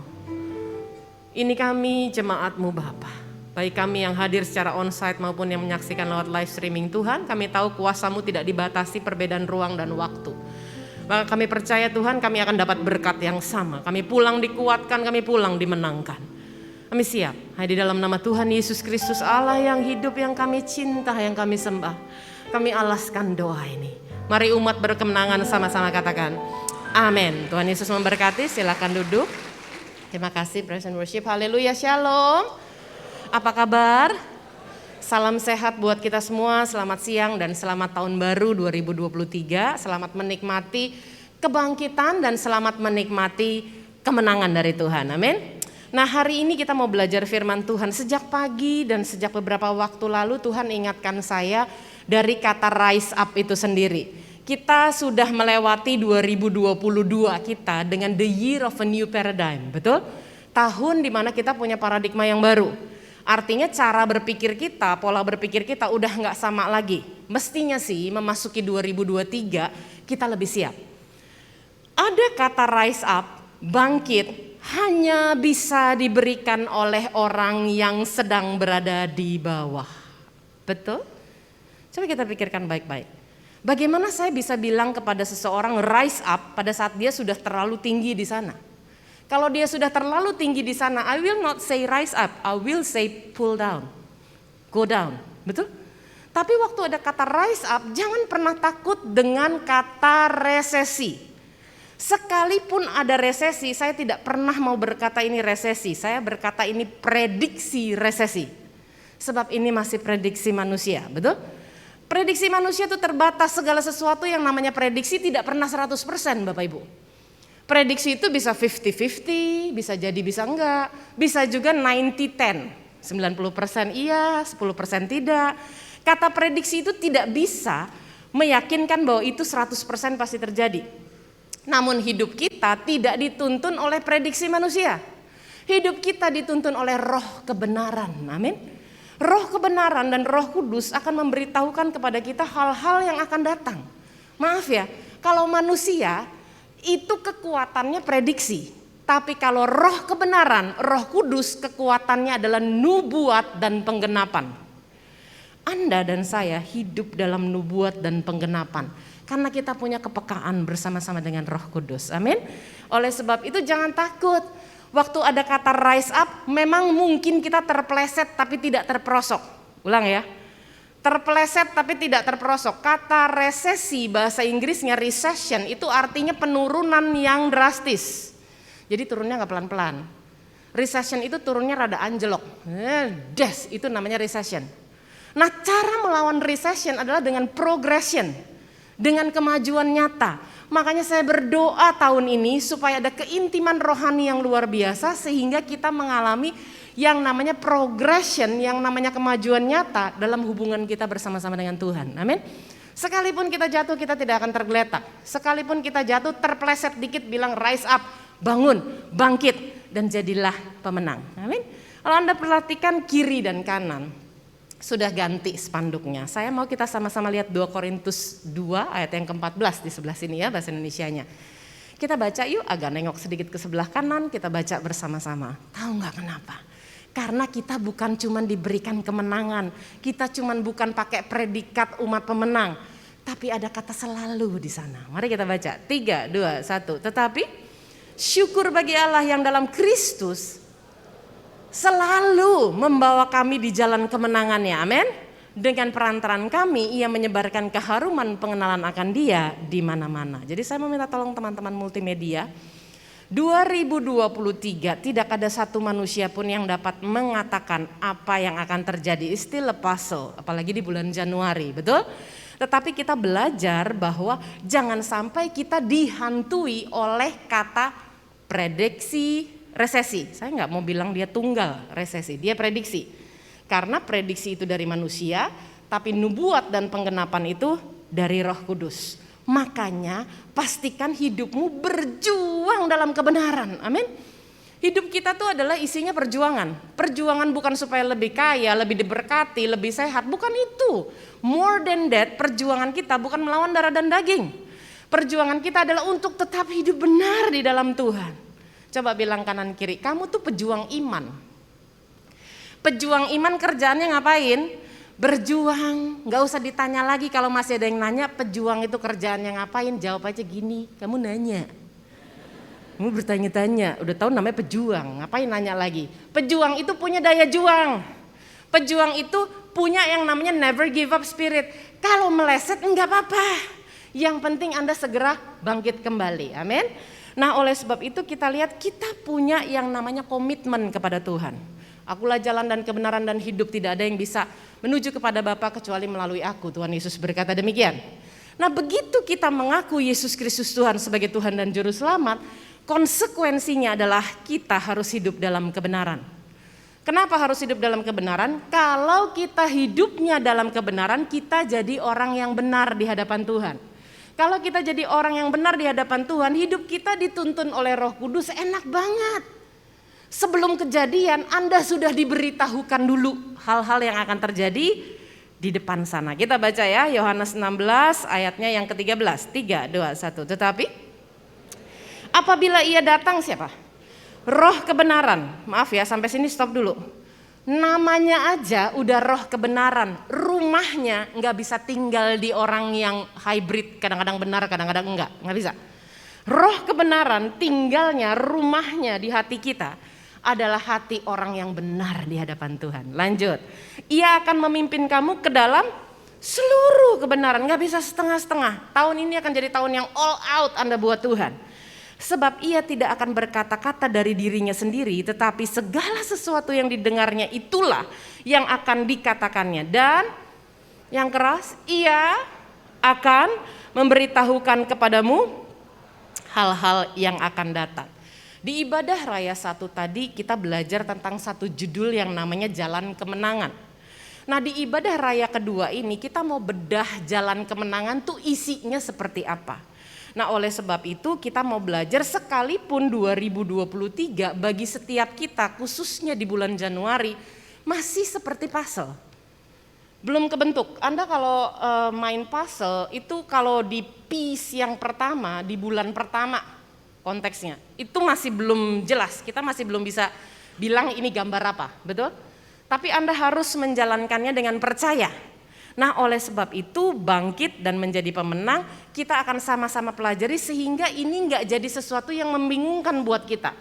Ini kami jemaat-Mu Bapa. Baik kami yang hadir secara onsite maupun yang menyaksikan lewat live streaming Tuhan. Kami tahu kuasa-Mu tidak dibatasi perbedaan ruang dan waktu. Maka kami percaya Tuhan kami akan dapat berkat yang sama. Kami pulang dikuatkan, kami pulang dimenangkan. Kami siap. Hanya di dalam nama Tuhan Yesus Kristus Allah yang hidup, yang kami cinta, yang kami sembah. Kami alaskan doa ini. Mari umat berkemenangan sama-sama katakan amin. Tuhan Yesus memberkati, silakan duduk. Terima kasih praise and worship. Haleluya, shalom. Apa kabar? Salam sehat buat kita semua, selamat siang dan selamat tahun baru 2023. Selamat menikmati kebangkitan dan selamat menikmati kemenangan dari Tuhan, amin. Nah hari ini kita mau belajar firman Tuhan. Sejak pagi dan sejak beberapa waktu lalu Tuhan ingatkan saya dari kata rise up itu sendiri. Kita sudah melewati 2022 kita dengan the year of a new paradigm, betul? Tahun dimana kita punya paradigma yang baru. Artinya cara berpikir kita, pola berpikir kita udah gak sama lagi. Mestinya sih memasuki 2023 kita lebih siap. Ada kata rise up, bangkit, hanya bisa diberikan oleh orang yang sedang berada di bawah. Betul? Coba kita pikirkan baik-baik. Bagaimana saya bisa bilang kepada seseorang rise up pada saat dia sudah terlalu tinggi di sana? Kalau dia sudah terlalu tinggi di sana, I will not say rise up, I will say pull down, go down, betul? Tapi waktu ada kata rise up, jangan pernah takut dengan kata resesi. Sekalipun ada resesi, saya tidak pernah mau berkata ini resesi, saya berkata ini prediksi resesi. Sebab ini masih prediksi manusia, betul? Prediksi manusia itu terbatas, segala sesuatu yang namanya prediksi tidak pernah 100% Bapak Ibu. Prediksi itu bisa 50-50, bisa jadi bisa enggak, bisa juga 90-10, 90% iya, 10% tidak. Kata prediksi itu tidak bisa meyakinkan bahwa itu 100% pasti terjadi. Namun hidup kita tidak dituntun oleh prediksi manusia. Hidup kita dituntun oleh roh kebenaran, amin. Roh kebenaran dan Roh Kudus akan memberitahukan kepada kita hal-hal yang akan datang. Maaf ya, kalau manusia itu kekuatannya prediksi. Tapi kalau roh kebenaran, Roh Kudus kekuatannya adalah nubuat dan penggenapan. Anda dan saya hidup dalam nubuat dan penggenapan. Karena kita punya kepekaan bersama-sama dengan Roh Kudus. Amin. Oleh sebab itu jangan takut. Waktu ada kata rise up, memang mungkin kita terpleset tapi tidak terperosok. Ulang ya. Terpleset tapi tidak terperosok. Kata resesi bahasa Inggrisnya recession itu artinya penurunan yang drastis. Jadi turunnya gak pelan-pelan. Recession itu turunnya rada anjlok. Des, itu namanya recession. Nah cara melawan recession adalah dengan progression. Dengan kemajuan nyata. Makanya saya berdoa tahun ini supaya ada keintiman rohani yang luar biasa sehingga kita mengalami yang namanya progression, yang namanya kemajuan nyata dalam hubungan kita bersama-sama dengan Tuhan. Amin. Sekalipun kita jatuh kita tidak akan tergeletak. Sekalipun kita jatuh terpleset dikit bilang rise up, bangun, bangkit dan jadilah pemenang. Amin. Kalau Anda perhatikan kiri dan kanan sudah ganti spanduknya. Saya mau kita sama-sama lihat 2 Korintus 2 ayat yang ke-14 di sebelah sini ya bahasa Indonesianya. Kita baca yuk, agak nengok sedikit ke sebelah kanan, kita baca bersama-sama. Tahu nggak kenapa? Karena kita bukan cuman diberikan kemenangan, kita cuman bukan pakai predikat umat pemenang, tapi ada kata selalu di sana. Mari kita baca, 3, 2, 1. Tetapi syukur bagi Allah yang dalam Kristus selalu membawa kami di jalan kemenangannya, amin. Dengan perantaraan kami, ia menyebarkan keharuman pengenalan akan dia di mana-mana. Jadi saya meminta tolong teman-teman multimedia, 2023 tidak ada satu manusia pun yang dapat mengatakan apa yang akan terjadi. Still a puzzle, apalagi di bulan Januari, betul? Tetapi kita belajar bahwa jangan sampai kita dihantui oleh kata prediksi resesi. Saya nggak mau bilang dia tunggal resesi, dia prediksi. Karena prediksi itu dari manusia, tapi nubuat dan penggenapan itu dari Roh Kudus. Makanya pastikan hidupmu berjuang dalam kebenaran. Amin. Hidup kita tuh adalah isinya perjuangan. Perjuangan bukan supaya lebih kaya, lebih diberkati, lebih sehat. Bukan itu. More than that, perjuangan kita bukan melawan darah dan daging. Perjuangan kita adalah untuk tetap hidup benar di dalam Tuhan. Coba bilang kanan kiri, kamu tuh pejuang iman. Pejuang iman kerjaannya ngapain? Berjuang. Gak usah ditanya lagi kalau masih ada yang nanya pejuang itu kerjaannya ngapain. Jawab aja gini, kamu nanya. Kamu bertanya-tanya, udah tahu namanya pejuang. Ngapain nanya lagi? Pejuang itu punya daya juang. Pejuang itu punya yang namanya never give up spirit. Kalau meleset enggak apa-apa. Yang penting Anda segera bangkit kembali. Amin. Nah oleh sebab itu kita lihat kita punya yang namanya komitmen kepada Tuhan. Akulah jalan dan kebenaran dan hidup, tidak ada yang bisa menuju kepada Bapa kecuali melalui aku. Tuhan Yesus berkata demikian. Nah begitu kita mengaku Yesus Kristus Tuhan sebagai Tuhan dan Juru Selamat, konsekuensinya adalah kita harus hidup dalam kebenaran. Kenapa harus hidup dalam kebenaran? Kalau kita hidupnya dalam kebenaran, kita jadi orang yang benar di hadapan Tuhan. Kalau kita jadi orang yang benar di hadapan Tuhan, hidup kita dituntun oleh Roh Kudus enak banget. Sebelum kejadian Anda sudah diberitahukan dulu hal-hal yang akan terjadi di depan sana. Kita baca ya Yohanes 16 ayatnya yang ke-13. 3, 2, 1. Tetapi apabila ia datang siapa? Roh kebenaran. Maaf ya sampai sini stop dulu. Namanya aja udah roh kebenaran. Rumahnya nggak bisa tinggal di orang yang hybrid. Kadang-kadang benar kadang-kadang enggak bisa. Roh kebenaran tinggalnya rumahnya di hati kita adalah hati orang yang benar di hadapan Tuhan. Lanjut. Ia akan memimpin kamu ke dalam seluruh kebenaran. Gak bisa setengah-setengah. Tahun ini akan jadi tahun yang all out Anda buat Tuhan. Sebab ia tidak akan berkata-kata dari dirinya sendiri, tetapi segala sesuatu yang didengarnya itulah yang akan dikatakannya. Dan yang keras, ia akan memberitahukan kepadamu hal-hal yang akan datang. Di ibadah raya 1 tadi kita belajar tentang satu judul yang namanya Jalan Kemenangan. Nah di ibadah raya kedua ini kita mau bedah jalan kemenangan tuh isinya seperti apa. Nah oleh sebab itu kita mau belajar sekalipun 2023 bagi setiap kita khususnya di bulan Januari masih seperti puzzle. Belum kebentuk. Anda kalau main puzzle itu kalau di piece yang pertama di bulan pertama konteksnya itu masih belum jelas, kita masih belum bisa bilang ini gambar apa, betul? Tapi Anda harus menjalankannya dengan percaya. Nah oleh sebab itu bangkit dan menjadi pemenang kita akan sama-sama pelajari sehingga ini nggak jadi sesuatu yang membingungkan buat kita.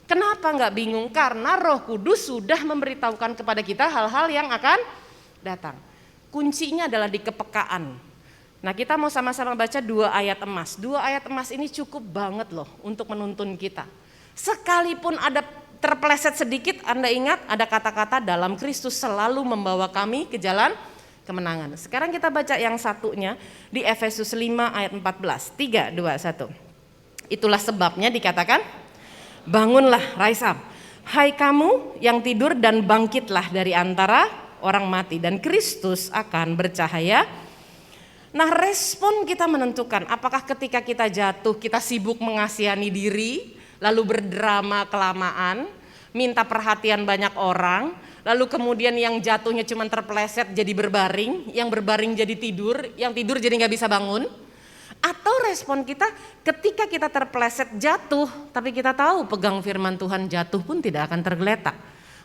Kenapa nggak bingung? Karena Roh Kudus sudah memberitahukan kepada kita hal-hal yang akan datang. Kuncinya adalah di kepekaan. Nah kita mau sama-sama baca 2 ayat emas. 2 ayat emas ini cukup banget loh untuk menuntun kita. Sekalipun ada terpeleset sedikit, Anda ingat ada kata-kata dalam Kristus selalu membawa kami ke jalan kemenangan. Sekarang kita baca yang satunya di Efesus 5 ayat 14. 3, 2, 1. Itulah sebabnya dikatakan, bangunlah, rise up. Hai kamu yang tidur dan bangkitlah dari antara orang mati dan Kristus akan bercahaya. Nah respon kita menentukan apakah ketika kita jatuh kita sibuk mengasihani diri lalu berdrama kelamaan, minta perhatian banyak orang, lalu kemudian yang jatuhnya cuma terpeleset jadi berbaring, yang berbaring jadi tidur, yang tidur jadi gak bisa bangun. Atau respon kita ketika kita terpeleset jatuh tapi kita tahu pegang firman Tuhan jatuh pun tidak akan tergeletak.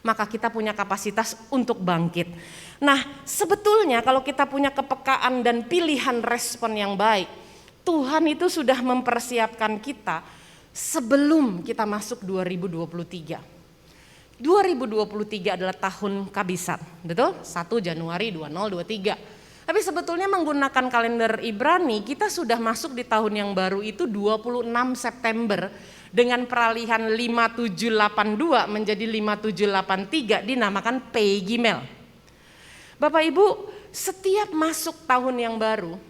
maka kita punya kapasitas untuk bangkit. Nah, sebetulnya kalau kita punya kepekaan dan pilihan respon yang baik, Tuhan itu sudah mempersiapkan kita sebelum kita masuk 2023. 2023 adalah tahun kabisat, betul? 1 Januari 2023. Tapi sebetulnya menggunakan kalender Ibrani, kita sudah masuk di tahun yang baru itu 26 September dengan peralihan 5782 menjadi 5783 dinamakan Pei Gimel. Bapak Ibu, setiap masuk tahun yang baru,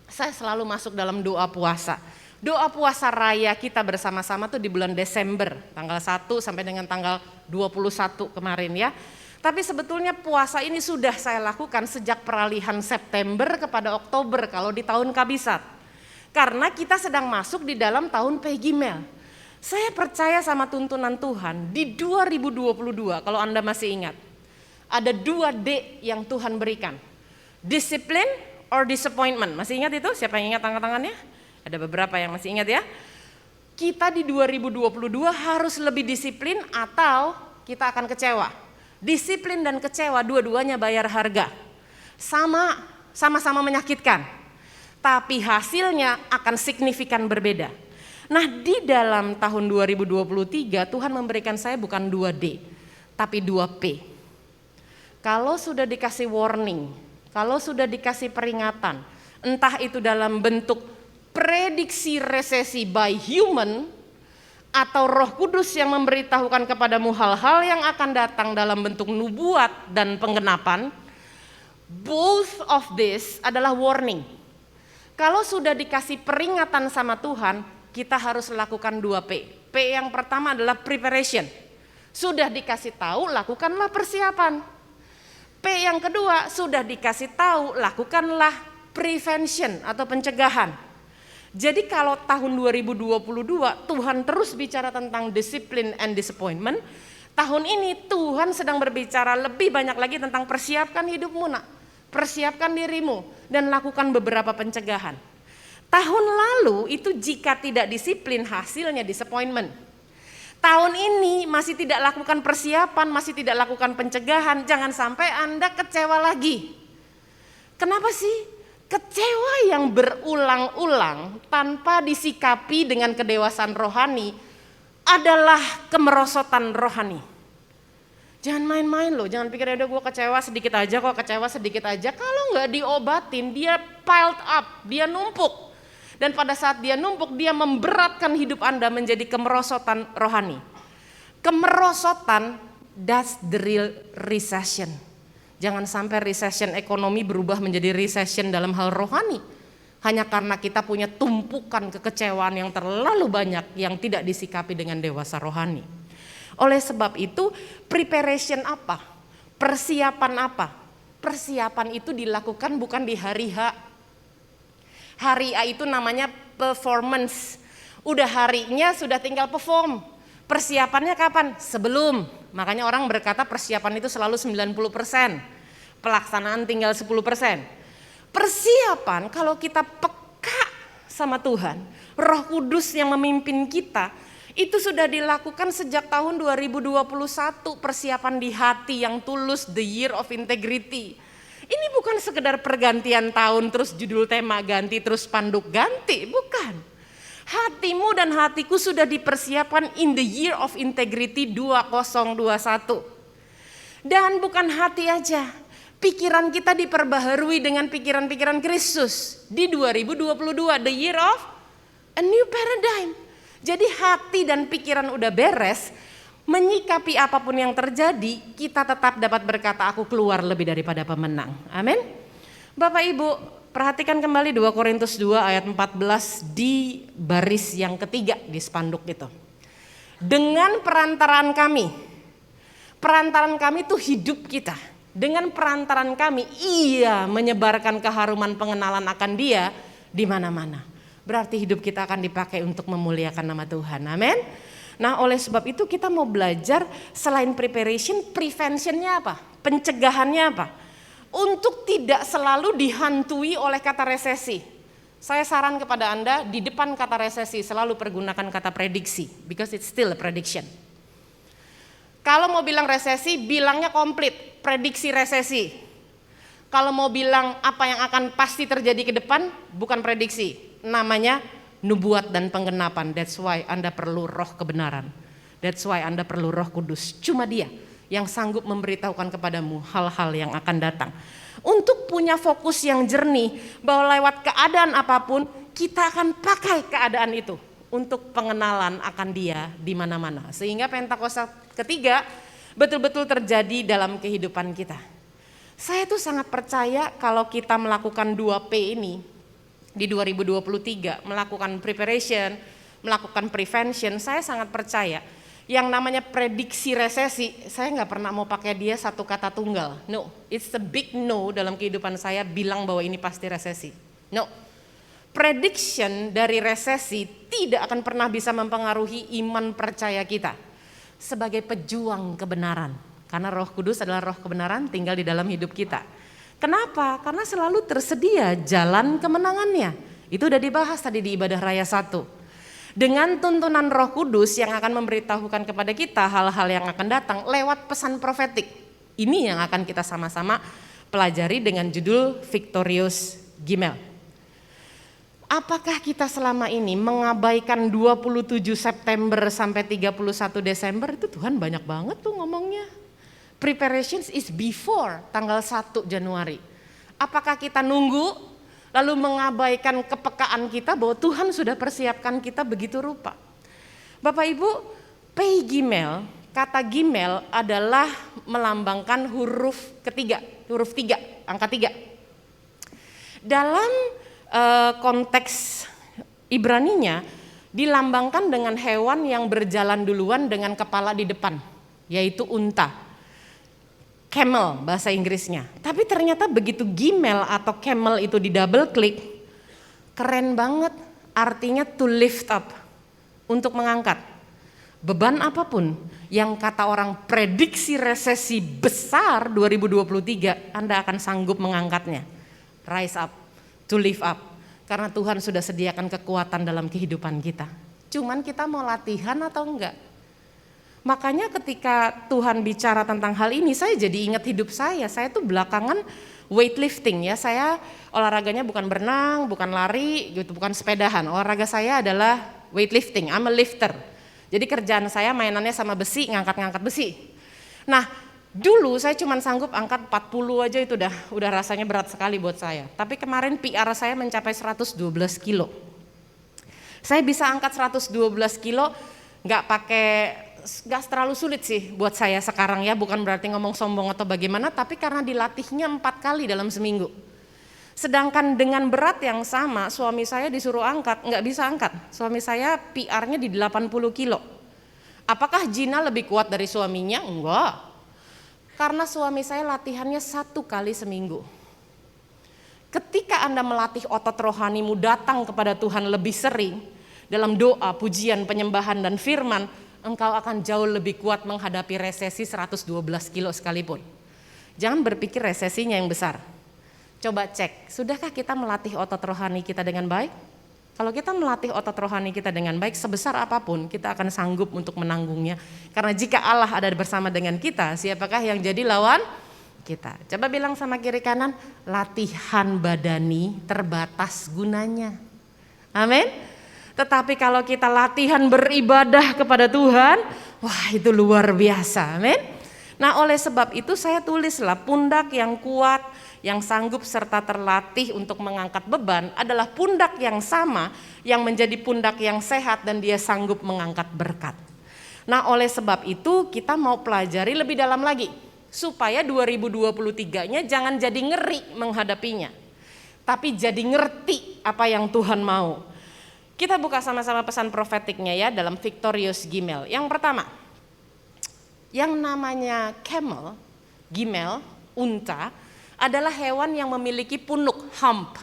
saya selalu masuk dalam doa puasa. Doa puasa raya kita bersama-sama tuh di bulan Desember, tanggal 1 sampai dengan tanggal 21 kemarin ya. Tapi sebetulnya puasa ini sudah saya lakukan sejak peralihan September kepada Oktober kalau di tahun kabisat. Karena kita sedang masuk di dalam tahun Pei Gimel. Saya percaya sama tuntunan Tuhan di 2022 kalau Anda masih ingat. Ada 2D yang Tuhan berikan. Discipline or disappointment. Masih ingat itu? Siapa yang ingat angkat tangannya? Ada beberapa yang masih ingat ya. Kita di 2022 harus lebih disiplin atau kita akan kecewa. Disiplin dan kecewa dua-duanya bayar harga. Sama-sama menyakitkan. Tapi hasilnya akan signifikan berbeda. Nah, di dalam tahun 2023 Tuhan memberikan saya bukan 2D, tapi 2P. Kalau sudah dikasih warning, kalau sudah dikasih peringatan, entah itu dalam bentuk prediksi resesi by human, atau Roh Kudus yang memberitahukan kepadamu hal-hal yang akan datang dalam bentuk nubuat dan penggenapan, both of this adalah warning. Kalau sudah dikasih peringatan sama Tuhan, kita harus lakukan 2P. P yang pertama adalah preparation. Sudah dikasih tahu, lakukanlah persiapan. P yang kedua, sudah dikasih tahu, lakukanlah prevention atau pencegahan. Jadi kalau tahun 2022 Tuhan terus bicara tentang discipline and disappointment, tahun ini Tuhan sedang berbicara lebih banyak lagi tentang persiapkan hidupmu nak, persiapkan dirimu dan lakukan beberapa pencegahan. Tahun lalu itu jika tidak disiplin hasilnya disappointment. Tahun ini masih tidak lakukan persiapan, masih tidak lakukan pencegahan, jangan sampai Anda kecewa lagi. Kenapa sih? Kecewa yang berulang-ulang tanpa disikapi dengan kedewasaan rohani adalah kemerosotan rohani. Jangan main-main loh, jangan pikir udah gue kecewa sedikit aja kok, kecewa sedikit aja. Kalau nggak diobatin dia piled up, dia numpuk. Dan pada saat dia numpuk dia memberatkan hidup Anda menjadi kemerosotan rohani. Kemerosotan, that's the real recession. Jangan sampai recession ekonomi berubah menjadi recession dalam hal rohani. Hanya karena kita punya tumpukan kekecewaan yang terlalu banyak yang tidak disikapi dengan dewasa rohani. Oleh sebab itu, preparation apa? Persiapan apa? Persiapan itu dilakukan bukan di hari H. Hari A itu namanya performance. Udah harinya sudah tinggal perform. Persiapannya kapan? Sebelum. Makanya orang berkata persiapan itu selalu 90%. Pelaksanaan tinggal 10%. Persiapan kalau kita peka sama Tuhan, Roh Kudus yang memimpin kita, itu sudah dilakukan sejak tahun 2021, persiapan di hati yang tulus, the year of integrity. Ini bukan sekedar pergantian tahun terus judul tema ganti terus spanduk ganti, bukan. Hatimu dan hatiku sudah dipersiapkan in the year of integrity 2021. Dan bukan hati aja, pikiran kita diperbaharui dengan pikiran-pikiran Kristus di 2022, the year of a new paradigm. Jadi hati dan pikiran udah beres, menyikapi apapun yang terjadi, kita tetap dapat berkata aku keluar lebih daripada pemenang. Amin. Bapak Ibu, perhatikan kembali 2 Korintus 2 ayat 14 di baris yang ketiga di spanduk itu. Dengan perantaraan kami itu hidup kita. Dengan perantaraan kami, ia menyebarkan keharuman pengenalan akan dia di mana-mana. Berarti hidup kita akan dipakai untuk memuliakan nama Tuhan. Amin. Nah, oleh sebab itu kita mau belajar selain preparation, preventionnya apa? Pencegahannya apa? Untuk tidak selalu dihantui oleh kata resesi. Saya saran kepada Anda di depan kata resesi selalu pergunakan kata prediksi, because it's still a prediction. Kalau mau bilang resesi, bilangnya komplit, prediksi resesi. Kalau mau bilang apa yang akan pasti terjadi ke depan, bukan prediksi, namanya nubuat dan penggenapan. That's why Anda perlu roh kebenaran. That's why Anda perlu Roh Kudus. Cuma Dia yang sanggup memberitahukan kepadamu hal-hal yang akan datang. Untuk punya fokus yang jernih, bahwa lewat keadaan apapun, kita akan pakai keadaan itu untuk pengenalan akan Dia di mana-mana. Sehingga Pentakosta ketiga betul-betul terjadi dalam kehidupan kita. Saya tuh sangat percaya kalau kita melakukan 2P ini di 2023, melakukan preparation, melakukan prevention, saya sangat percaya yang namanya prediksi resesi, saya nggak pernah mau pakai dia satu kata tunggal. No, it's a big no dalam kehidupan saya bilang bahwa ini pasti resesi. No, prediction dari resesi tidak akan pernah bisa mempengaruhi iman percaya kita sebagai pejuang kebenaran. Karena Roh Kudus adalah roh kebenaran tinggal di dalam hidup kita. Kenapa? Karena selalu tersedia jalan kemenangannya. Itu udah dibahas tadi di ibadah raya 1. Dengan tuntunan Roh Kudus yang akan memberitahukan kepada kita hal-hal yang akan datang lewat pesan profetik. Ini yang akan kita sama-sama pelajari dengan judul Victorious Gimel. Apakah kita selama ini mengabaikan 27 September sampai 31 Desember? Itu Tuhan banyak banget tuh ngomongnya. Preparations is before tanggal 1 Januari. Apakah kita nunggu lalu mengabaikan kepekaan kita bahwa Tuhan sudah persiapkan kita begitu rupa? Bapak Ibu, Pei Gimel, kata Gimel adalah melambangkan huruf ketiga, huruf 3, angka 3. Dalam konteks Ibraninya dilambangkan dengan hewan yang berjalan duluan dengan kepala di depan, yaitu unta. Camel bahasa Inggrisnya. Tapi ternyata begitu Gimel atau camel itu di double klik, keren banget. Artinya to lift up, untuk mengangkat. Beban apapun yang kata orang prediksi resesi besar 2023, Anda akan sanggup mengangkatnya. Rise up, to lift up. Karena Tuhan sudah sediakan kekuatan dalam kehidupan kita. Cuman kita mau latihan atau enggak? Makanya ketika Tuhan bicara tentang hal ini, saya jadi ingat hidup saya. Saya tuh belakangan weightlifting ya. Saya olahraganya bukan berenang, bukan lari, gitu, bukan sepedahan. Olahraga saya adalah weightlifting. I'm a lifter. Jadi kerjaan saya mainannya sama besi, ngangkat-ngangkat besi. Nah, dulu saya cuma sanggup angkat 40 aja itu udah rasanya berat sekali buat saya. Tapi kemarin PR saya mencapai 112 kilo. Saya bisa angkat 112 kilo nggak terlalu sulit sih buat saya sekarang ya, bukan berarti ngomong sombong atau bagaimana, tapi karena dilatihnya 4 kali dalam seminggu. Sedangkan dengan berat yang sama, suami saya disuruh angkat, nggak bisa angkat. Suami saya PR-nya di 80 kilo. Apakah Gina lebih kuat dari suaminya? Enggak. Karena suami saya latihannya 1 kali seminggu. Ketika Anda melatih otot rohanimu datang kepada Tuhan lebih sering, dalam doa, pujian, penyembahan, dan firman, engkau akan jauh lebih kuat menghadapi resesi 112 kilo sekalipun. Jangan berpikir resesinya yang besar. Coba cek, sudahkah kita melatih otot rohani kita dengan baik? Kalau kita melatih otot rohani kita dengan baik, sebesar apapun kita akan sanggup untuk menanggungnya. Karena jika Allah ada bersama dengan kita, siapakah yang jadi lawan kita? Coba bilang sama kiri kanan, latihan badani terbatas gunanya. Amin. Tetapi kalau kita latihan beribadah kepada Tuhan, wah itu luar biasa, amin. Nah oleh sebab itu saya tulislah pundak yang kuat, yang sanggup serta terlatih untuk mengangkat beban adalah pundak yang sama, yang menjadi pundak yang sehat dan dia sanggup mengangkat berkat. Nah oleh sebab itu kita mau pelajari lebih dalam lagi, supaya 2023-nya jangan jadi ngeri menghadapinya, tapi jadi ngerti apa yang Tuhan mau. Kita buka sama-sama pesan profetiknya ya dalam Victorious Gimel. Yang pertama, yang namanya camel, gimel, unta adalah hewan yang memiliki punuk, hump.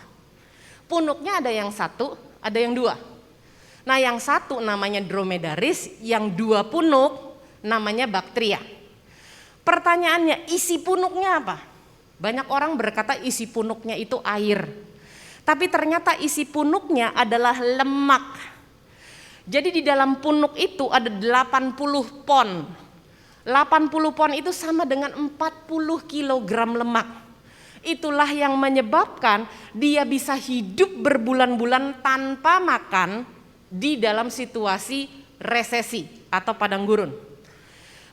Punuknya ada yang 1, ada yang 2. Nah yang 1 namanya dromedaris, yang 2 punuk namanya Bactria. Pertanyaannya, isi punuknya apa? Banyak orang berkata isi punuknya itu air. Tapi ternyata isi punuknya adalah lemak. Jadi di dalam punuk itu ada 80 pon 80 pon itu sama dengan 40 kilogram lemak. Itulah yang menyebabkan dia bisa hidup berbulan-bulan tanpa makan di dalam situasi resesi atau padang gurun.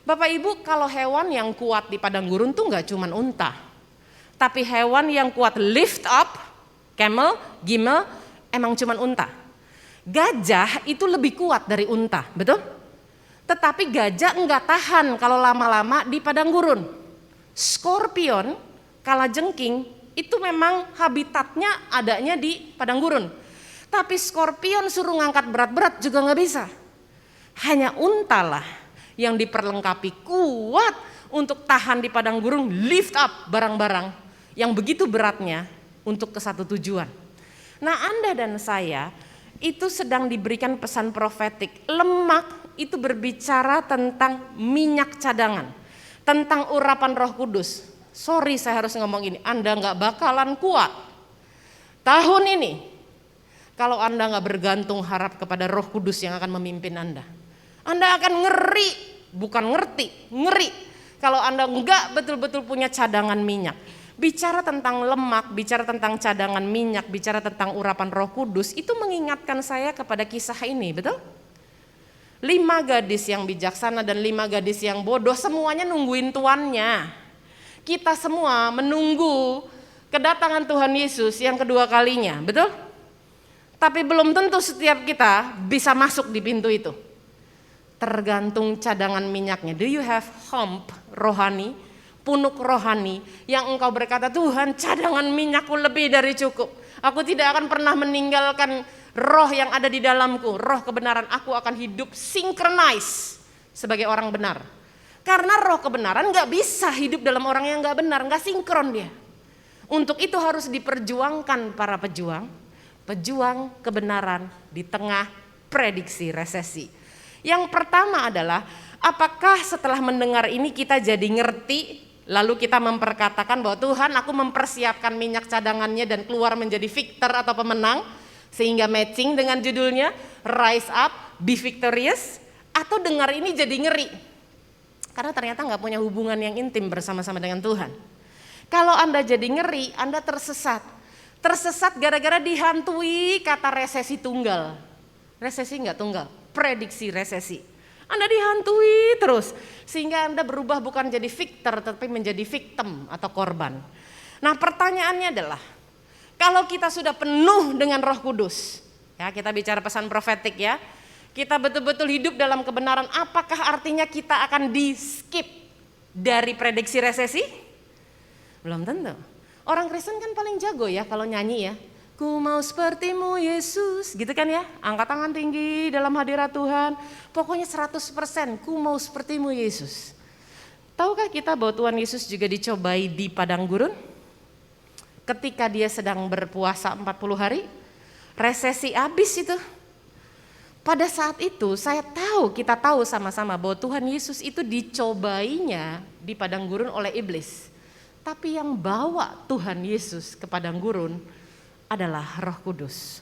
Bapak Ibu, kalau hewan yang kuat di padang gurun tuh nggak cuma unta. Tapi hewan yang kuat lift up, camel, gimel, emang cuma unta. Gajah itu lebih kuat dari unta, betul? Tetapi gajah nggak tahan kalau lama-lama di padang gurun. Skorpion, kalajengking, itu memang habitatnya adanya di padang gurun. Tapi skorpion suruh ngangkat berat-berat juga nggak bisa. Hanya unta lah yang diperlengkapi kuat untuk tahan di padang gurun, lift up barang-barang yang begitu beratnya untuk ke satu tujuan. Nah, Anda dan saya itu sedang diberikan pesan profetik. Lemak itu berbicara tentang minyak cadangan, tentang urapan Roh Kudus. Sorry saya harus ngomong ini, Anda nggak bakalan kuat tahun ini kalau Anda nggak bergantung harap kepada Roh Kudus yang akan memimpin Anda. Anda akan ngeri, bukan ngerti, ngeri kalau Anda nggak betul-betul punya cadangan minyak. Bicara tentang lemak, bicara tentang cadangan minyak, bicara tentang urapan Roh Kudus, itu mengingatkan saya kepada kisah ini, betul? 5 gadis yang bijaksana dan 5 gadis yang bodoh semuanya nungguin tuannya. Kita semua menunggu kedatangan Tuhan Yesus yang kedua kalinya, betul? Tapi belum tentu setiap kita bisa masuk di pintu itu. Tergantung cadangan minyaknya. Do you have hump rohani? Punuk rohani yang engkau berkata, Tuhan cadangan minyakku lebih dari cukup. Aku tidak akan pernah meninggalkan roh yang ada di dalamku. Roh kebenaran, aku akan hidup synchronize sebagai orang benar. Karena roh kebenaran gak bisa hidup dalam orang yang gak benar, gak sinkron dia. Untuk itu harus diperjuangkan para pejuang. Pejuang kebenaran di tengah prediksi resesi. Yang pertama adalah, apakah setelah mendengar ini kita jadi ngerti, lalu kita memperkatakan bahwa Tuhan aku mempersiapkan minyak cadangannya dan keluar menjadi victor atau pemenang, sehingga matching dengan judulnya Rise Up, Be Victorious, atau dengar ini jadi ngeri karena ternyata gak punya hubungan yang intim bersama-sama dengan Tuhan. Kalau Anda jadi ngeri, Anda tersesat. Tersesat gara-gara dihantui kata resesi tunggal. Resesi gak tunggal, prediksi resesi. Anda dihantui terus sehingga Anda berubah bukan jadi victor tapi menjadi victim atau korban. Nah, pertanyaannya adalah kalau kita sudah penuh dengan Roh Kudus, ya kita bicara pesan profetik ya, kita betul-betul hidup dalam kebenaran, apakah artinya kita akan di skip dari prediksi resesi? Belum tentu. Orang Kristen kan paling jago ya kalau nyanyi ya. Ku mau sepertimu Yesus, gitu kan ya, angkat tangan tinggi dalam hadirat Tuhan, pokoknya 100% ku mau sepertimu Yesus. Tahukah kita bahwa Tuhan Yesus juga dicobai di padang gurun? Ketika dia sedang berpuasa 40 hari, resesi habis itu. Pada saat itu kita tahu sama-sama bahwa Tuhan Yesus itu dicobainya di padang gurun oleh iblis. Tapi yang bawa Tuhan Yesus ke padang gurun adalah Roh Kudus.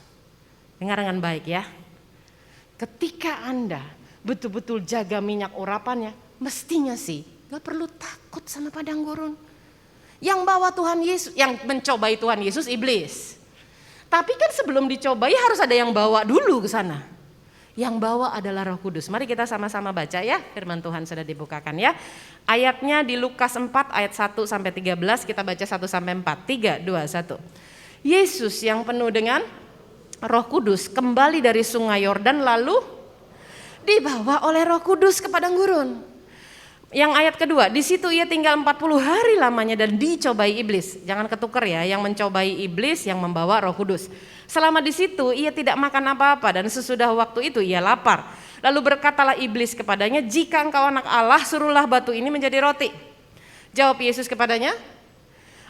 Dengar dengan baik ya. Ketika Anda betul-betul jaga minyak urapannya, mestinya sih gak perlu takut sama padang gurun. Yang bawa Tuhan Yesus, yang mencobai Tuhan Yesus iblis. Tapi kan sebelum dicobai harus ada yang bawa dulu ke sana. Yang bawa adalah Roh Kudus. Mari kita sama-sama baca ya, firman Tuhan sudah dibukakan ya. Ayatnya di Lukas 4 ayat 1 sampai 13, kita baca 1 sampai 4. 3, 2, 1. Yesus yang penuh dengan Roh Kudus kembali dari sungai Yordan lalu dibawa oleh Roh Kudus ke padang gurun. Yang ayat kedua, di situ ia tinggal 40 hari lamanya dan dicobai iblis. Jangan ketukar ya, yang mencobai iblis yang membawa Roh Kudus. Selama di situ ia tidak makan apa-apa dan sesudah waktu itu ia lapar. Lalu berkatalah iblis kepadanya, jika engkau anak Allah suruhlah batu ini menjadi roti. Jawab Yesus kepadanya,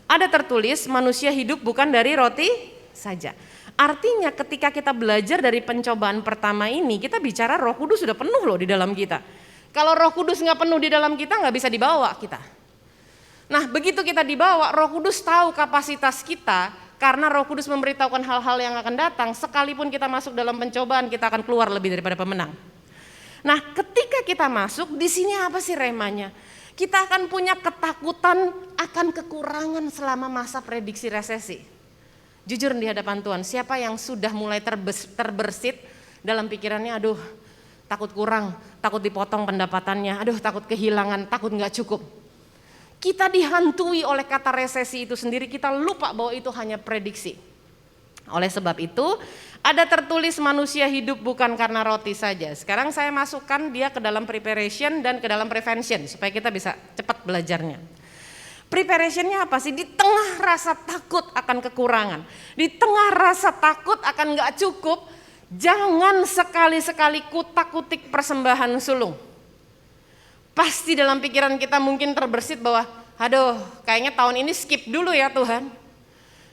ada tertulis manusia hidup bukan dari roti saja. Artinya ketika kita belajar dari pencobaan pertama ini, kita bicara Roh Kudus sudah penuh loh di dalam kita. Kalau Roh Kudus nggak penuh di dalam kita, nggak bisa dibawa kita. Nah, begitu kita dibawa, Roh Kudus tahu kapasitas kita, karena Roh Kudus memberitahukan hal-hal yang akan datang. Sekalipun kita masuk dalam pencobaan, kita akan keluar lebih daripada pemenang. Nah, ketika kita masuk, di sini apa sih remanya? Kita akan punya ketakutan akan kekurangan selama masa prediksi resesi. Jujur di hadapan Tuhan, siapa yang sudah mulai terbersit dalam pikirannya, aduh takut kurang, takut dipotong pendapatannya, aduh takut kehilangan, takut nggak cukup. Kita dihantui oleh kata resesi itu sendiri, kita lupa bahwa itu hanya prediksi. Oleh sebab itu, ada tertulis manusia hidup bukan karena roti saja. Sekarang saya masukkan dia ke dalam preparation dan ke dalam prevention supaya kita bisa cepat belajarnya. Preparationnya apa sih? Di tengah rasa takut akan kekurangan, di tengah rasa takut akan nggak cukup, jangan sekali-sekali kutak-kutik persembahan sulung. Pasti dalam pikiran kita mungkin terbersit bahwa, aduh kayaknya tahun ini skip dulu ya Tuhan.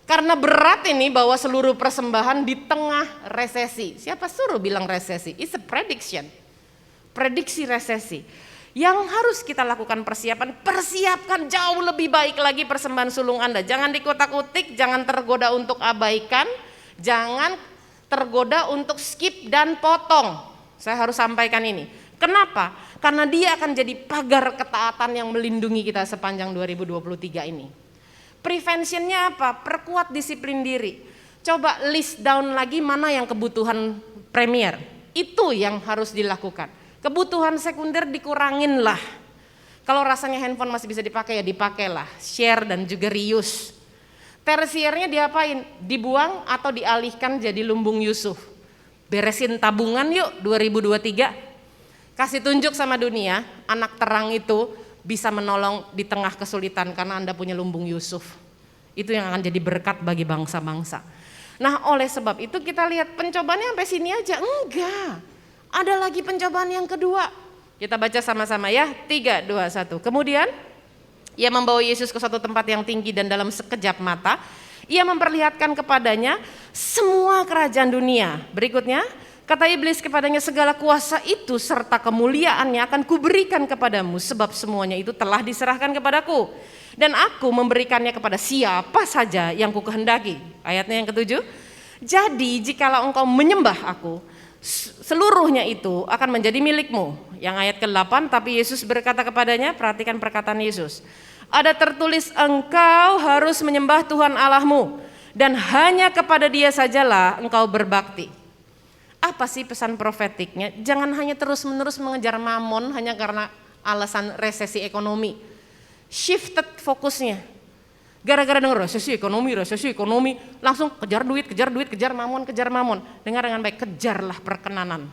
Karena berat ini bawa seluruh persembahan di tengah resesi. Siapa suruh bilang resesi? It's a prediction. Prediksi resesi. Yang harus kita lakukan persiapkan jauh lebih baik lagi persembahan sulung Anda. Jangan dikutak-kutik, jangan tergoda untuk abaikan, jangan tergoda untuk skip dan potong. Saya harus sampaikan ini. Kenapa? Karena dia akan jadi pagar ketaatan yang melindungi kita sepanjang 2023 ini. Preventionnya apa? Perkuat disiplin diri. Coba list down lagi mana yang kebutuhan premier. Itu yang harus dilakukan. Kebutuhan sekunder dikurangin lah. Kalau rasanya handphone masih bisa dipakai ya dipakailah. Share dan juga reuse. Tersiernya diapain? Dibuang atau dialihkan jadi lumbung Yusuf. Beresin tabungan yuk 2023. Kasih tunjuk sama dunia, anak terang itu bisa menolong di tengah kesulitan karena Anda punya lumbung Yusuf. Itu yang akan jadi berkat bagi bangsa-bangsa. Nah oleh sebab itu kita lihat pencobaannya sampai sini aja, enggak. Ada lagi pencobaan yang kedua. Kita baca sama-sama ya, 3, 2, 1. Kemudian ia membawa Yesus ke suatu tempat yang tinggi dan dalam sekejap mata, ia memperlihatkan kepadanya semua kerajaan dunia. Berikutnya, kata iblis kepadanya, segala kuasa itu serta kemuliaannya akan kuberikan kepadamu sebab semuanya itu telah diserahkan kepadaku. Dan aku memberikannya kepada siapa saja yang kukehendaki. Ayatnya yang ke-7. Jadi jikalau engkau menyembah aku, seluruhnya itu akan menjadi milikmu. Yang ayat ke-8, tapi Yesus berkata kepadanya, perhatikan perkataan Yesus. Ada tertulis engkau harus menyembah Tuhan Allahmu dan hanya kepada Dia sajalah engkau berbakti. Apa sih pesan profetiknya? Jangan hanya terus-menerus mengejar mamon hanya karena alasan resesi ekonomi. Shifted fokusnya. Gara-gara dengar resesi ekonomi, langsung kejar duit, kejar mamon. Dengar dengan baik, kejarlah perkenanan.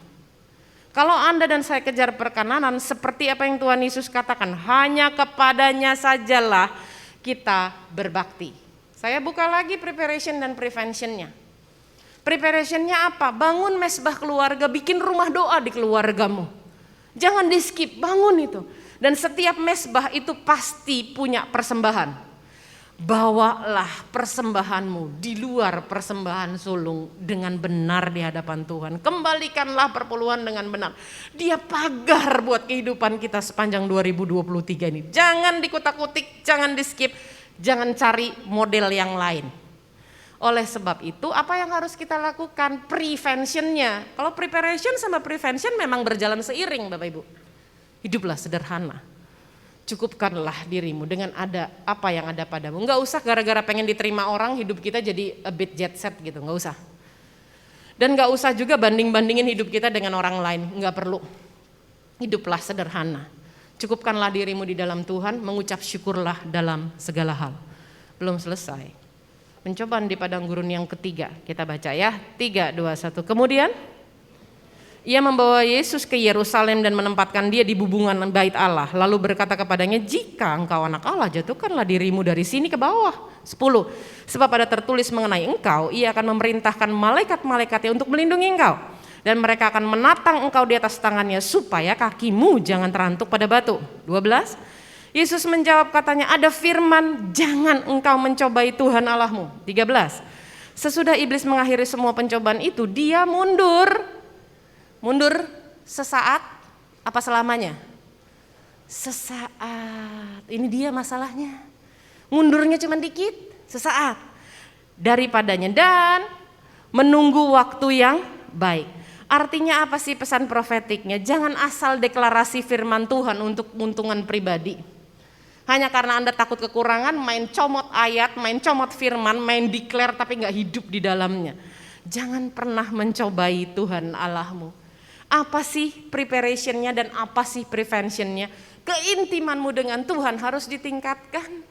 Kalau Anda dan saya kejar perkenanan, seperti apa yang Tuhan Yesus katakan, hanya kepadanya sajalah kita berbakti. Saya buka lagi preparation dan preventionnya. Preparationnya apa? Bangun mesbah keluarga, bikin rumah doa di keluargamu. Jangan di skip, bangun itu. Dan setiap mesbah itu pasti punya persembahan. Bawalah persembahanmu di luar persembahan sulung dengan benar di hadapan Tuhan. Kembalikanlah perpuluhan dengan benar. Dia pagar buat kehidupan kita sepanjang 2023 ini. Jangan dikutak-kutik, jangan di skip, jangan cari model yang lain. Oleh sebab itu apa yang harus kita lakukan? Preventionnya. Kalau preparation sama prevention memang berjalan seiring Bapak Ibu. Hiduplah sederhana. Cukupkanlah dirimu dengan ada apa yang ada padamu. Enggak usah gara-gara pengen diterima orang hidup kita jadi a bit jet set gitu, enggak usah. Dan enggak usah juga banding-bandingin hidup kita dengan orang lain, enggak perlu. Hiduplah sederhana. Cukupkanlah dirimu di dalam Tuhan, mengucap syukurlah dalam segala hal. Belum selesai. Pencobaan di padang gurun yang ketiga, kita baca ya, 3, 2, 1. Kemudian ia membawa Yesus ke Yerusalem dan menempatkan dia di bubungan bait Allah. Lalu berkata kepadanya, jika engkau anak Allah, jatuhkanlah dirimu dari sini ke bawah. 10. Sebab ada tertulis mengenai engkau, ia akan memerintahkan malaikat-malaikatnya untuk melindungi engkau. Dan mereka akan menatang engkau di atas tangannya supaya kakimu jangan terantuk pada batu. 12. Yesus menjawab katanya, ada firman, jangan engkau mencobai Tuhan Allahmu. 13. Sesudah iblis mengakhiri semua pencobaan itu, dia mundur. Mundur sesaat apa selamanya? Sesaat. Ini dia masalahnya. Mundurnya cuma dikit, sesaat. Daripadanya dan menunggu waktu yang baik. Artinya apa sih pesan profetiknya? Jangan asal deklarasi firman Tuhan untuk keuntungan pribadi. Hanya karena Anda takut kekurangan, main comot ayat, main comot firman, main declare tapi gak hidup di dalamnya. Jangan pernah mencobai Tuhan Allahmu. Apa sih preparationnya dan apa sih preventionnya? Keintimanmu dengan Tuhan harus ditingkatkan.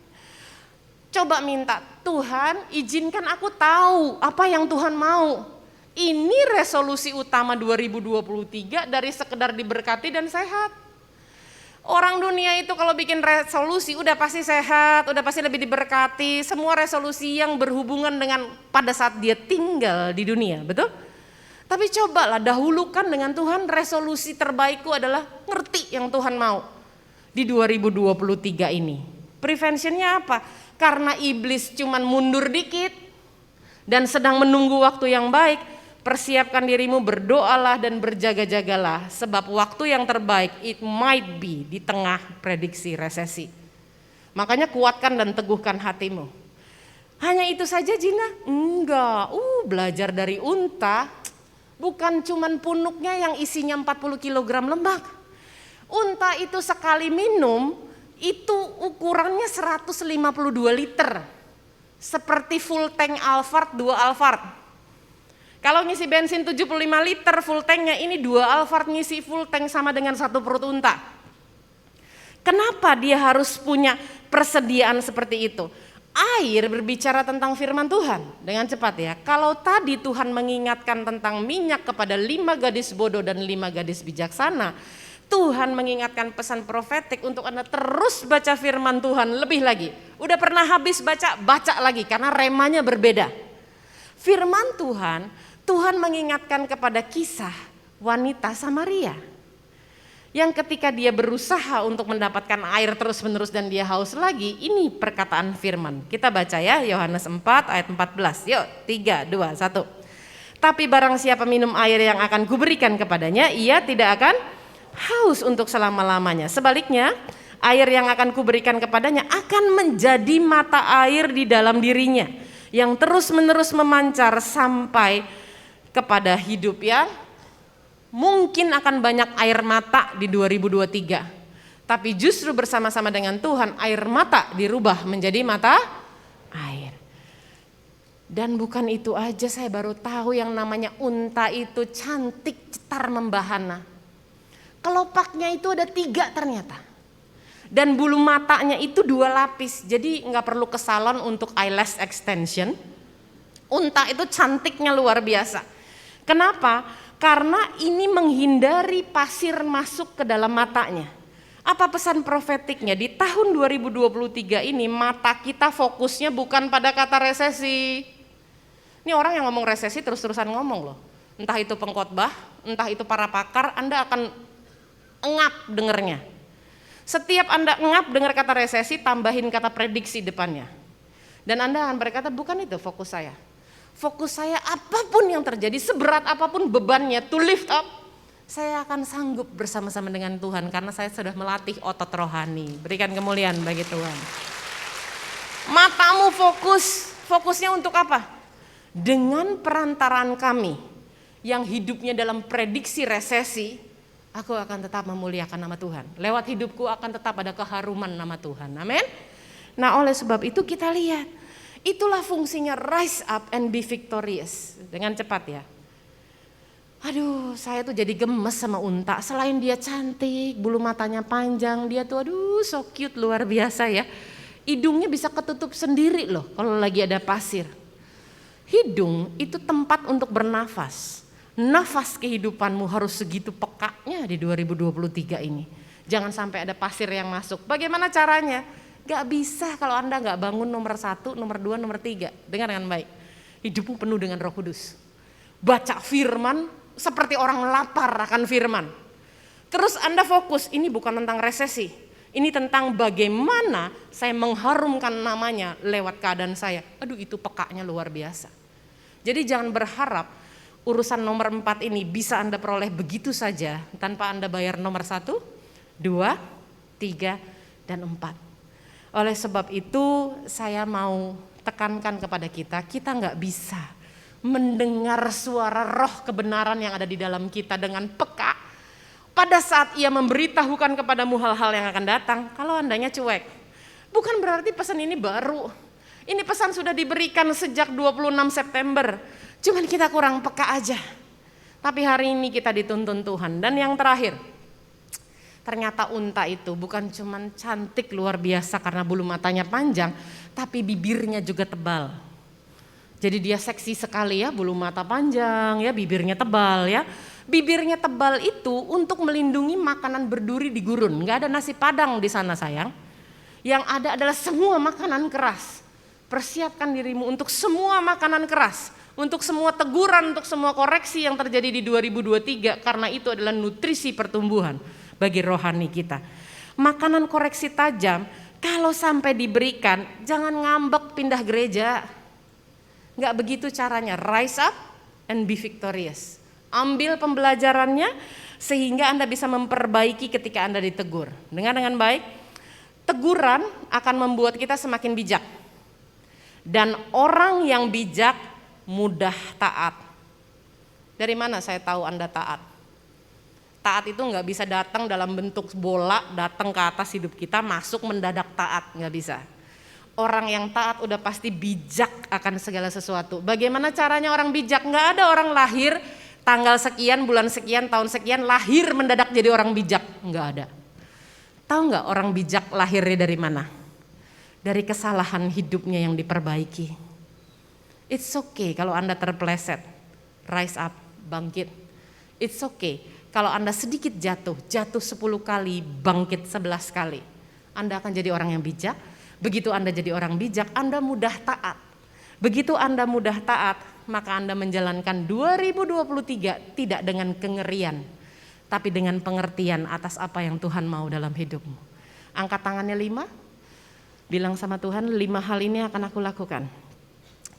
Coba minta, Tuhan izinkan aku tahu apa yang Tuhan mau. Ini resolusi utama 2023 dari sekedar diberkati dan sehat. Orang dunia itu kalau bikin resolusi udah pasti sehat, udah pasti lebih diberkati. Semua resolusi yang berhubungan dengan pada saat dia tinggal di dunia, betul? Tapi cobalah dahulukan dengan Tuhan, resolusi terbaikku adalah ngerti yang Tuhan mau di 2023 ini. Preventionnya apa? Karena iblis cuman mundur dikit dan sedang menunggu waktu yang baik, persiapkan dirimu, berdoalah dan berjaga-jagalah, sebab waktu yang terbaik it might be di tengah prediksi resesi. Makanya kuatkan dan teguhkan hatimu. Hanya itu saja Gina? Enggak, belajar dari unta, bukan cuman punuknya yang isinya 40 kg lemak. Unta itu sekali minum, itu ukurannya 152 liter. Seperti full tank Alphard, 2 Alphard. Kalau ngisi bensin 75 liter full tanknya, ini 2 Alphard ngisi full tank sama dengan 1 perut unta. Kenapa dia harus punya persediaan seperti itu? Air berbicara tentang firman Tuhan. Dengan cepat ya, kalau tadi Tuhan mengingatkan tentang minyak kepada 5 gadis bodoh dan 5 gadis bijaksana, Tuhan mengingatkan pesan profetik untuk Anda terus baca firman Tuhan lebih lagi. Udah pernah habis baca, baca lagi karena remanya berbeda. Firman Tuhan mengingatkan kepada kisah wanita Samaria yang ketika dia berusaha untuk mendapatkan air terus-menerus dan dia haus lagi. Ini perkataan firman. Kita baca ya, Yohanes 4 ayat 14. Yuk, 3, 2, 1. Tapi barang siapa minum air yang akan kuberikan kepadanya, ia tidak akan haus untuk selama-lamanya. Sebaliknya, air yang akan kuberikan kepadanya akan menjadi mata air di dalam dirinya, yang terus-menerus memancar sampai kepada hidup ya. Mungkin akan banyak air mata di 2023. Tapi justru bersama-sama dengan Tuhan, air mata dirubah menjadi mata air. Dan bukan itu aja, saya baru tahu yang namanya unta itu cantik, cetar, membahana. Kelopaknya itu ada 3 ternyata. Dan bulu matanya itu 2 lapis. Jadi nggak perlu ke salon untuk eyelash extension. Unta itu cantiknya luar biasa. Kenapa? Karena ini menghindari pasir masuk ke dalam matanya. Apa pesan profetiknya? Di tahun 2023 ini mata kita fokusnya bukan pada kata resesi. Ini orang yang ngomong resesi terus-terusan ngomong loh. Entah itu pengkhotbah, entah itu para pakar, Anda akan engap dengernya. Setiap Anda engap dengar kata resesi, tambahin kata prediksi depannya. Dan Anda akan berkata, bukan itu fokus saya. Fokus saya apapun yang terjadi, seberat apapun bebannya, to lift up, saya akan sanggup bersama-sama dengan Tuhan karena saya sudah melatih otot rohani. Berikan kemuliaan bagi Tuhan. Matamu fokusnya untuk apa? Dengan perantaraan kami yang hidupnya dalam prediksi resesi, aku akan tetap memuliakan nama Tuhan. Lewat hidupku akan tetap ada keharuman nama Tuhan. Amin. Nah, oleh sebab itu kita lihat, itulah fungsinya rise up and be victorious. Dengan cepat ya. Aduh, saya tuh jadi gemes sama unta. Selain dia cantik, bulu matanya panjang, dia tuh aduh so cute, luar biasa ya. Hidungnya bisa ketutup sendiri loh kalau lagi ada pasir. Hidung itu tempat untuk bernafas. Nafas kehidupanmu harus segitu pekaknya di 2023 ini. Jangan sampai ada pasir yang masuk. Bagaimana caranya? Gak bisa kalau Anda gak bangun nomor 1, nomor 2, nomor 3. Dengar dengan baik. Hidupmu penuh dengan Roh Kudus. Baca firman seperti orang lapar akan firman. Terus Anda fokus, ini bukan tentang resesi. Ini tentang bagaimana saya mengharumkan namanya lewat keadaan saya. Aduh, itu pekaknya luar biasa. Jadi jangan berharap urusan nomor 4 ini bisa Anda peroleh begitu saja tanpa Anda bayar nomor 1, 2, 3, dan 4. Oleh sebab itu saya mau tekankan kepada kita nggak bisa mendengar suara roh kebenaran yang ada di dalam kita dengan peka. Pada saat ia memberitahukan kepadamu hal-hal yang akan datang, kalau andanya cuek, bukan berarti pesan ini baru. Ini pesan sudah diberikan sejak 26 September, cuman kita kurang peka aja. Tapi hari ini kita dituntun Tuhan. Dan yang terakhir, ternyata unta itu bukan cuman cantik luar biasa karena bulu matanya panjang, tapi bibirnya juga tebal. Jadi dia seksi sekali ya, bulu mata panjang ya, bibirnya tebal ya. Bibirnya tebal itu untuk melindungi makanan berduri di gurun. Gak ada nasi padang di sana sayang. Yang ada adalah semua makanan keras. Persiapkan dirimu untuk semua makanan keras. Untuk semua teguran, untuk semua koreksi yang terjadi di 2023. Karena itu adalah nutrisi pertumbuhan bagi rohani kita. Makanan koreksi tajam, kalau sampai diberikan, jangan ngambek pindah gereja. Gak begitu caranya, rise up and be victorious. Ambil pembelajarannya sehingga Anda bisa memperbaiki ketika Anda ditegur. Dengar dengan baik, teguran akan membuat kita semakin bijak. Dan orang yang bijak mudah taat. Dari mana saya tahu Anda taat? Taat itu gak bisa datang dalam bentuk bola, datang ke atas hidup kita, masuk mendadak taat, gak bisa. Orang yang taat udah pasti bijak akan segala sesuatu. Bagaimana caranya orang bijak? Gak ada orang lahir tanggal sekian, bulan sekian, tahun sekian, lahir mendadak jadi orang bijak. Gak ada. Tahu gak orang bijak lahirnya dari mana? Dari kesalahan hidupnya yang diperbaiki. It's okay kalau Anda terpeleset, rise up, bangkit. It's okay kalau Anda sedikit jatuh 10 kali, bangkit 11 kali. Anda akan jadi orang yang bijak. Begitu Anda jadi orang bijak, Anda mudah taat. Begitu Anda mudah taat, maka Anda menjalankan 2023 tidak dengan kengerian, tapi dengan pengertian atas apa yang Tuhan mau dalam hidupmu. Angkat tangannya 5, bilang sama Tuhan, 5 hal ini akan aku lakukan.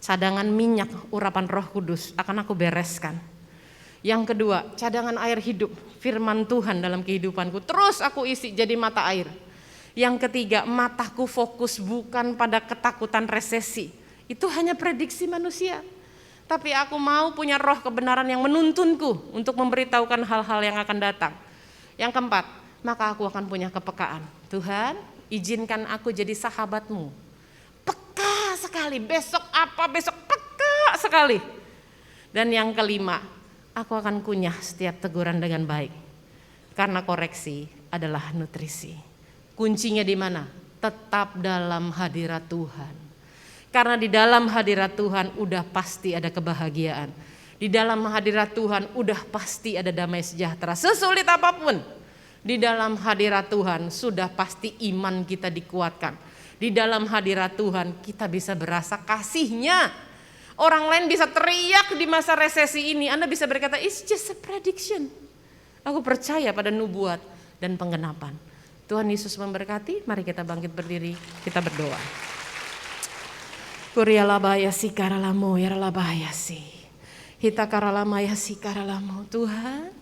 Cadangan minyak, urapan Roh Kudus akan aku bereskan. Yang kedua, cadangan air hidup, firman Tuhan dalam kehidupanku, terus aku isi jadi mata air. Yang ketiga, mataku fokus bukan pada ketakutan resesi. Itu hanya prediksi manusia. Tapi aku mau punya roh kebenaran yang menuntunku untuk memberitahukan hal-hal yang akan datang. Yang keempat, maka aku akan punya kepekaan. Tuhan, izinkan aku jadi sahabatmu. Peka sekali, besok apa, besok peka sekali. Dan yang kelima, aku akan kunyah setiap teguran dengan baik. Karena koreksi adalah nutrisi. Kuncinya di mana? Tetap dalam hadirat Tuhan. Karena di dalam hadirat Tuhan udah pasti ada kebahagiaan. Di dalam hadirat Tuhan udah pasti ada damai sejahtera. Sesulit apapun, di dalam hadirat Tuhan sudah pasti iman kita dikuatkan. Di dalam hadirat Tuhan kita bisa berasa kasihnya. Orang lain bisa teriak di masa resesi ini. Anda bisa berkata, it's just a prediction. Aku percaya pada nubuat dan penggenapan. Tuhan Yesus memberkati, mari kita bangkit berdiri, kita berdoa. Kurialabayasi karalamu yaralabayasi. Hita karalamayasi karalamu. Tuhan,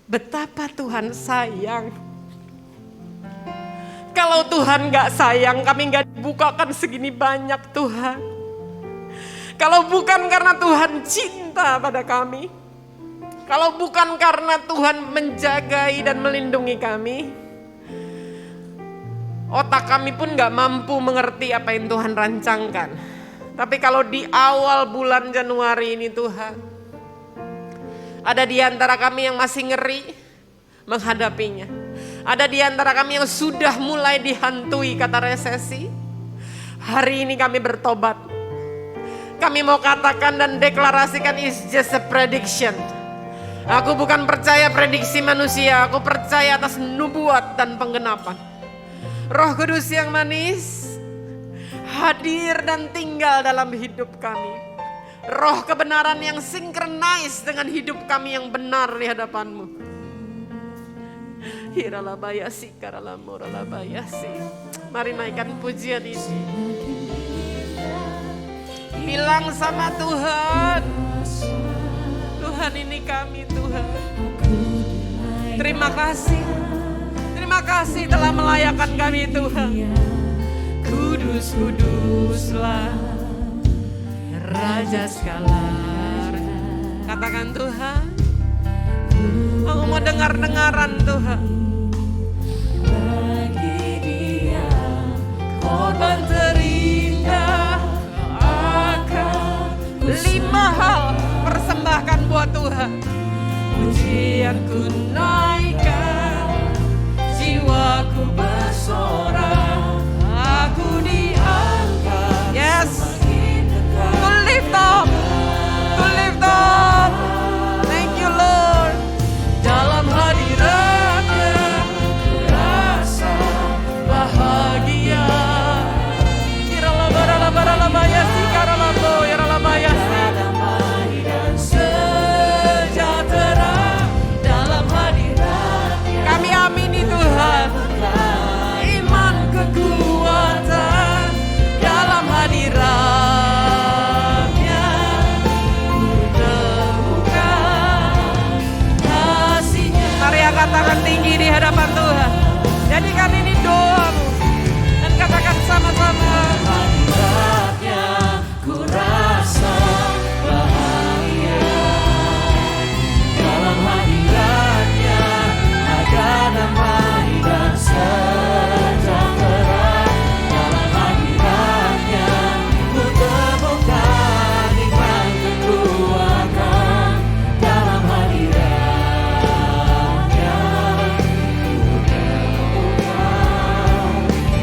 betapa Tuhan sayang. Kalau Tuhan gak sayang, kami gak dibukakan segini banyak Tuhan. Kalau bukan karena Tuhan cinta pada kami, kalau bukan karena Tuhan menjagai dan melindungi kami, otak kami pun gak mampu mengerti apa yang Tuhan rancangkan. Tapi kalau di awal bulan Januari ini Tuhan, ada di antara kami yang masih ngeri menghadapinya. Ada di antara kami yang sudah mulai dihantui kata resesi. Hari ini kami bertobat. Kami mau katakan dan deklarasikan it's just a prediction. Aku bukan percaya prediksi manusia, aku percaya atas nubuat dan penggenapan. Roh Kudus yang manis hadir dan tinggal dalam hidup kami. Roh kebenaran yang sinkronis dengan hidup kami yang benar di hadapan-Mu. Hiralabayasi karalamuralabayasi. Mari naikkan pujian ini. Bilang sama Tuhan, Tuhan ini kami Tuhan. Terima kasih. Terima kasih telah melayakan kami Tuhan. Kudus, kuduslah Raja skala. Katakan Tuhan, aku mau dengar-dengaran Tuhan. Bagi Dia Korban terindah akan 5 hal persembahkan buat Tuhan. Pujianku naikkan, jiwaku bersorak, aku diangkat. Yes, to lift up, to lift up. Thank you Lord. Dalam hadiratnya ku rasa bahagia. Iralabaralabaralabaya sikaralabo, iralabaya damai dan sejahtera dalam hadiratnya. Kami amini Tuhan, iman kekuatan dalam hadiratnya. Ku temukan kasih-Nya. Mari angkat tangan tinggi di hadapan Tuhan. Jadikan ini doamu dan katakan sama-sama. Hadiratnya ku rasa bahagia. Dalam hadiratnya ada damai dan sejahtera. Dalam hadiratnya ku temukan iman kekuatan. Dalam hadiratnya ku temukan.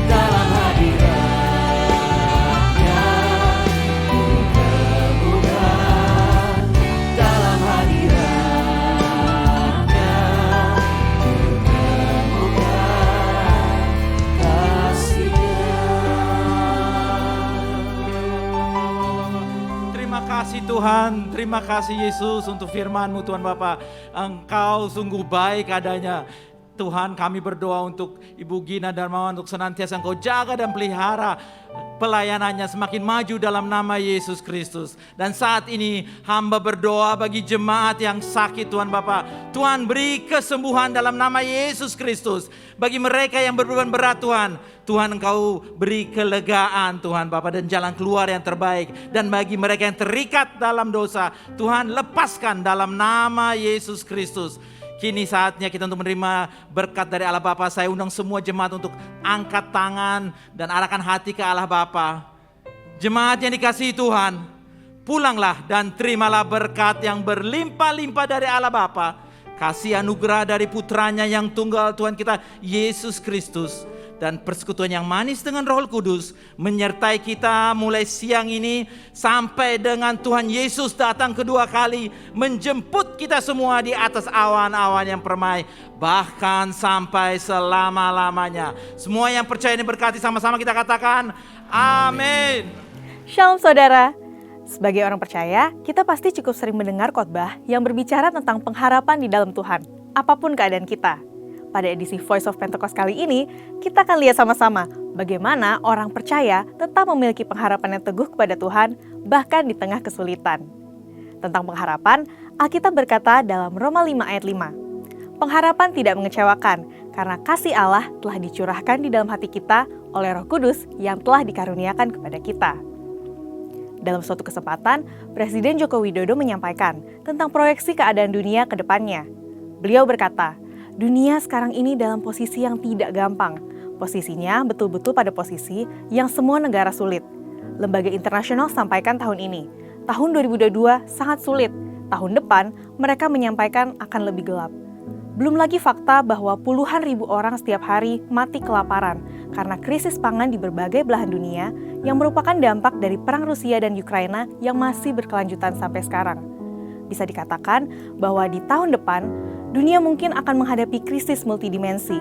Dalam hadiratnya ku temukan. Dalam hadiratnya ku temukan kasih-Nya. Terima kasih Tuhan, terima kasih Yesus untuk firman-Mu Tuhan Bapa. Engkau sungguh baik adanya. Tuhan, kami berdoa untuk Ibu Gina Darmawan untuk senantiasa Engkau jaga dan pelihara pelayanannya semakin maju dalam nama Yesus Kristus. Dan saat ini hamba berdoa bagi jemaat yang sakit Tuhan Bapa. Tuhan beri kesembuhan dalam nama Yesus Kristus. Bagi mereka yang berbeban berat Tuhan, Tuhan Engkau beri kelegaan Tuhan Bapa dan jalan keluar yang terbaik. Dan bagi mereka yang terikat dalam dosa, Tuhan lepaskan dalam nama Yesus Kristus. Kini saatnya kita untuk menerima berkat dari Allah Bapa. Saya undang semua jemaat untuk angkat tangan dan arahkan hati ke Allah Bapa. Jemaat yang dikasihi Tuhan, pulanglah dan terimalah berkat yang berlimpah-limpah dari Allah Bapa. Kasih anugerah dari putranya yang tunggal Tuhan kita Yesus Kristus. Dan persekutuan yang manis dengan Roh Kudus menyertai kita mulai siang ini sampai dengan Tuhan Yesus datang kedua kali menjemput kita semua di atas awan-awan yang permai, bahkan sampai selama-lamanya. Semua yang percaya ini berkati, sama-sama kita katakan amin. Shalom saudara. Sebagai orang percaya, kita pasti cukup sering mendengar khotbah yang berbicara tentang pengharapan di dalam Tuhan, apapun keadaan kita. Pada edisi Voice of Pentecost kali ini, kita akan lihat sama-sama bagaimana orang percaya tetap memiliki pengharapan yang teguh kepada Tuhan, bahkan di tengah kesulitan. Tentang pengharapan, Alkitab berkata dalam Roma 5 ayat 5, pengharapan tidak mengecewakan, karena kasih Allah telah dicurahkan di dalam hati kita oleh Roh Kudus yang telah dikaruniakan kepada kita. Dalam suatu kesempatan, Presiden Joko Widodo menyampaikan tentang proyeksi keadaan dunia ke depannya. Beliau berkata, dunia sekarang ini dalam posisi yang tidak gampang. Posisinya betul-betul pada posisi yang semua negara sulit. Lembaga internasional sampaikan tahun ini, tahun 2022 sangat sulit. Tahun depan mereka menyampaikan akan lebih gelap. Belum lagi fakta bahwa puluhan ribu orang setiap hari mati kelaparan karena krisis pangan di berbagai belahan dunia yang merupakan dampak dari perang Rusia dan Ukraina yang masih berkelanjutan sampai sekarang. Bisa dikatakan bahwa di tahun depan, dunia mungkin akan menghadapi krisis multidimensi.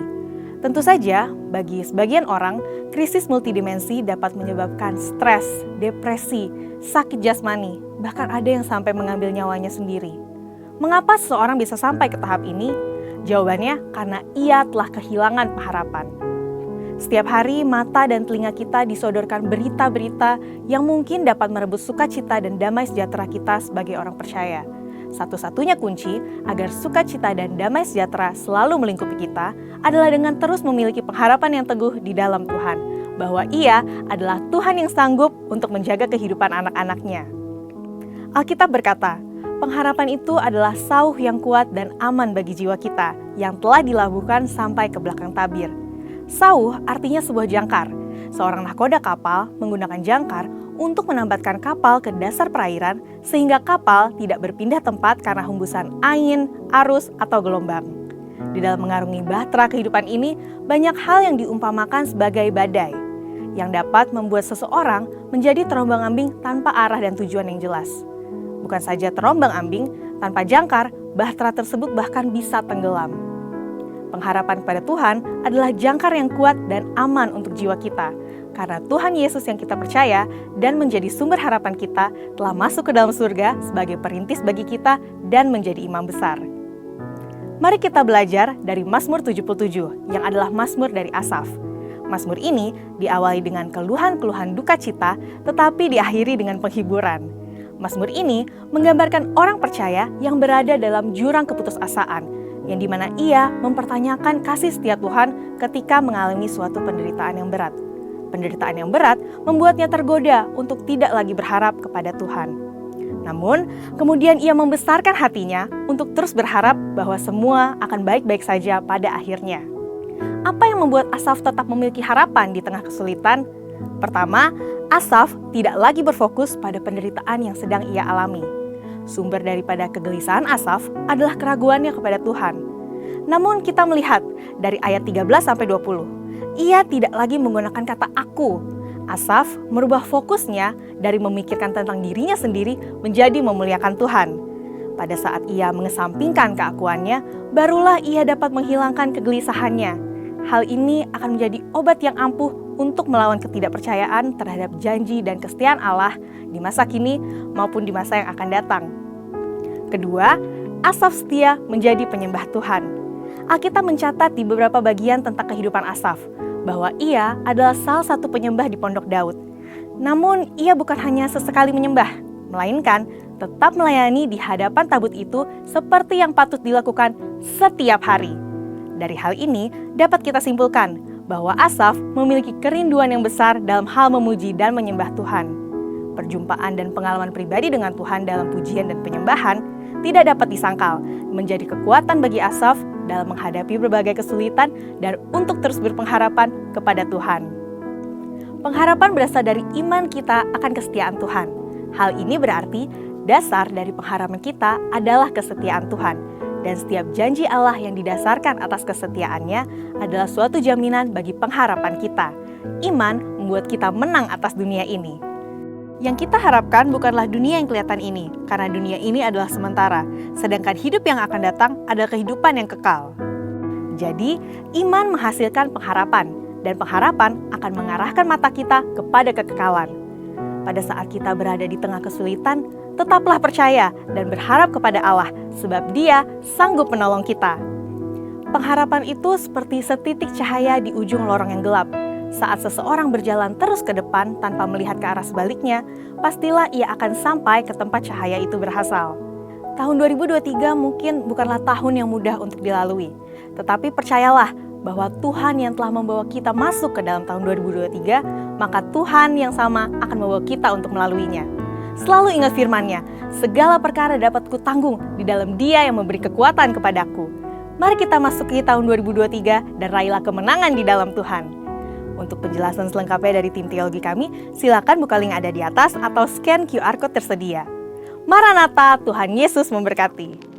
Tentu saja, bagi sebagian orang, krisis multidimensi dapat menyebabkan stres, depresi, sakit jasmani, bahkan ada yang sampai mengambil nyawanya sendiri. Mengapa seseorang bisa sampai ke tahap ini? Jawabannya, karena ia telah kehilangan pengharapan. Setiap hari, mata dan telinga kita disodorkan berita-berita yang mungkin dapat merebut sukacita dan damai sejahtera kita sebagai orang percaya. Satu-satunya kunci agar sukacita dan damai sejahtera selalu melingkupi kita adalah dengan terus memiliki pengharapan yang teguh di dalam Tuhan, bahwa Ia adalah Tuhan yang sanggup untuk menjaga kehidupan anak-anak-Nya. Alkitab berkata, pengharapan itu adalah sauh yang kuat dan aman bagi jiwa kita yang telah dilabuhkan sampai ke belakang tabir. Sauh artinya sebuah jangkar. Seorang nahkoda kapal menggunakan jangkar untuk menambatkan kapal ke dasar perairan sehingga kapal tidak berpindah tempat karena hembusan angin, arus, atau gelombang. Di dalam mengarungi bahtera kehidupan ini, banyak hal yang diumpamakan sebagai badai yang dapat membuat seseorang menjadi terombang-ambing tanpa arah dan tujuan yang jelas. Bukan saja terombang-ambing, tanpa jangkar, bahtera tersebut bahkan bisa tenggelam. Pengharapan kepada Tuhan adalah jangkar yang kuat dan aman untuk jiwa kita, karena Tuhan Yesus yang kita percaya dan menjadi sumber harapan kita telah masuk ke dalam surga sebagai perintis bagi kita dan menjadi imam besar. Mari kita belajar dari Mazmur 77 yang adalah Mazmur dari Asaf. Mazmur ini diawali dengan keluhan-keluhan duka cita tetapi diakhiri dengan penghiburan. Mazmur ini menggambarkan orang percaya yang berada dalam jurang keputusasaan, yang dimana ia mempertanyakan kasih setia Tuhan ketika mengalami suatu penderitaan yang berat. Penderitaan yang berat membuatnya tergoda untuk tidak lagi berharap kepada Tuhan. Namun, kemudian ia membesarkan hatinya untuk terus berharap bahwa semua akan baik-baik saja pada akhirnya. Apa yang membuat Asaf tetap memiliki harapan di tengah kesulitan? Pertama, Asaf tidak lagi berfokus pada penderitaan yang sedang ia alami. Sumber daripada kegelisahan Asaf adalah keraguannya kepada Tuhan. Namun kita melihat dari ayat 13-20, ia tidak lagi menggunakan kata aku. Asaf merubah fokusnya dari memikirkan tentang dirinya sendiri menjadi memuliakan Tuhan. Pada saat ia mengesampingkan keakuannya, barulah ia dapat menghilangkan kegelisahannya. Hal ini akan menjadi obat yang ampuh untuk melawan ketidakpercayaan terhadap janji dan kesetiaan Allah di masa kini maupun di masa yang akan datang. Kedua, Asaf setia menjadi penyembah Tuhan. Alkitab mencatat di beberapa bagian tentang kehidupan Asaf bahwa ia adalah salah satu penyembah di Pondok Daud. Namun ia bukan hanya sesekali menyembah, melainkan tetap melayani di hadapan tabut itu seperti yang patut dilakukan setiap hari. Dari hal ini dapat kita simpulkan bahwa Asaf memiliki kerinduan yang besar dalam hal memuji dan menyembah Tuhan. Perjumpaan dan pengalaman pribadi dengan Tuhan dalam pujian dan penyembahan tidak dapat disangkal menjadi kekuatan bagi Asaf dalam menghadapi berbagai kesulitan dan untuk terus berpengharapan kepada Tuhan. Pengharapan berasal dari iman kita akan kesetiaan Tuhan. Hal ini berarti dasar dari pengharapan kita adalah kesetiaan Tuhan. Dan setiap janji Allah yang didasarkan atas kesetiaannya adalah suatu jaminan bagi pengharapan kita. Iman membuat kita menang atas dunia ini. Yang kita harapkan bukanlah dunia yang kelihatan ini, karena dunia ini adalah sementara, sedangkan hidup yang akan datang adalah kehidupan yang kekal. Jadi, iman menghasilkan pengharapan, dan pengharapan akan mengarahkan mata kita kepada kekekalan. Pada saat kita berada di tengah kesulitan, tetaplah percaya dan berharap kepada Allah, sebab Dia sanggup menolong kita. Pengharapan itu seperti setitik cahaya di ujung lorong yang gelap. Saat seseorang berjalan terus ke depan tanpa melihat ke arah sebaliknya, pastilah ia akan sampai ke tempat cahaya itu berasal. Tahun 2023 mungkin bukanlah tahun yang mudah untuk dilalui, tetapi percayalah bahwa Tuhan yang telah membawa kita masuk ke dalam tahun 2023, maka Tuhan yang sama akan membawa kita untuk melaluinya. Selalu ingat firman-Nya, segala perkara dapat kutanggung di dalam Dia yang memberi kekuatan kepadaku. Mari kita masuki tahun 2023 dan raihlah kemenangan di dalam Tuhan. Untuk penjelasan selengkapnya dari tim teologi kami, silakan buka link ada di atas atau scan QR Code tersedia. Maranatha, Tuhan Yesus memberkati.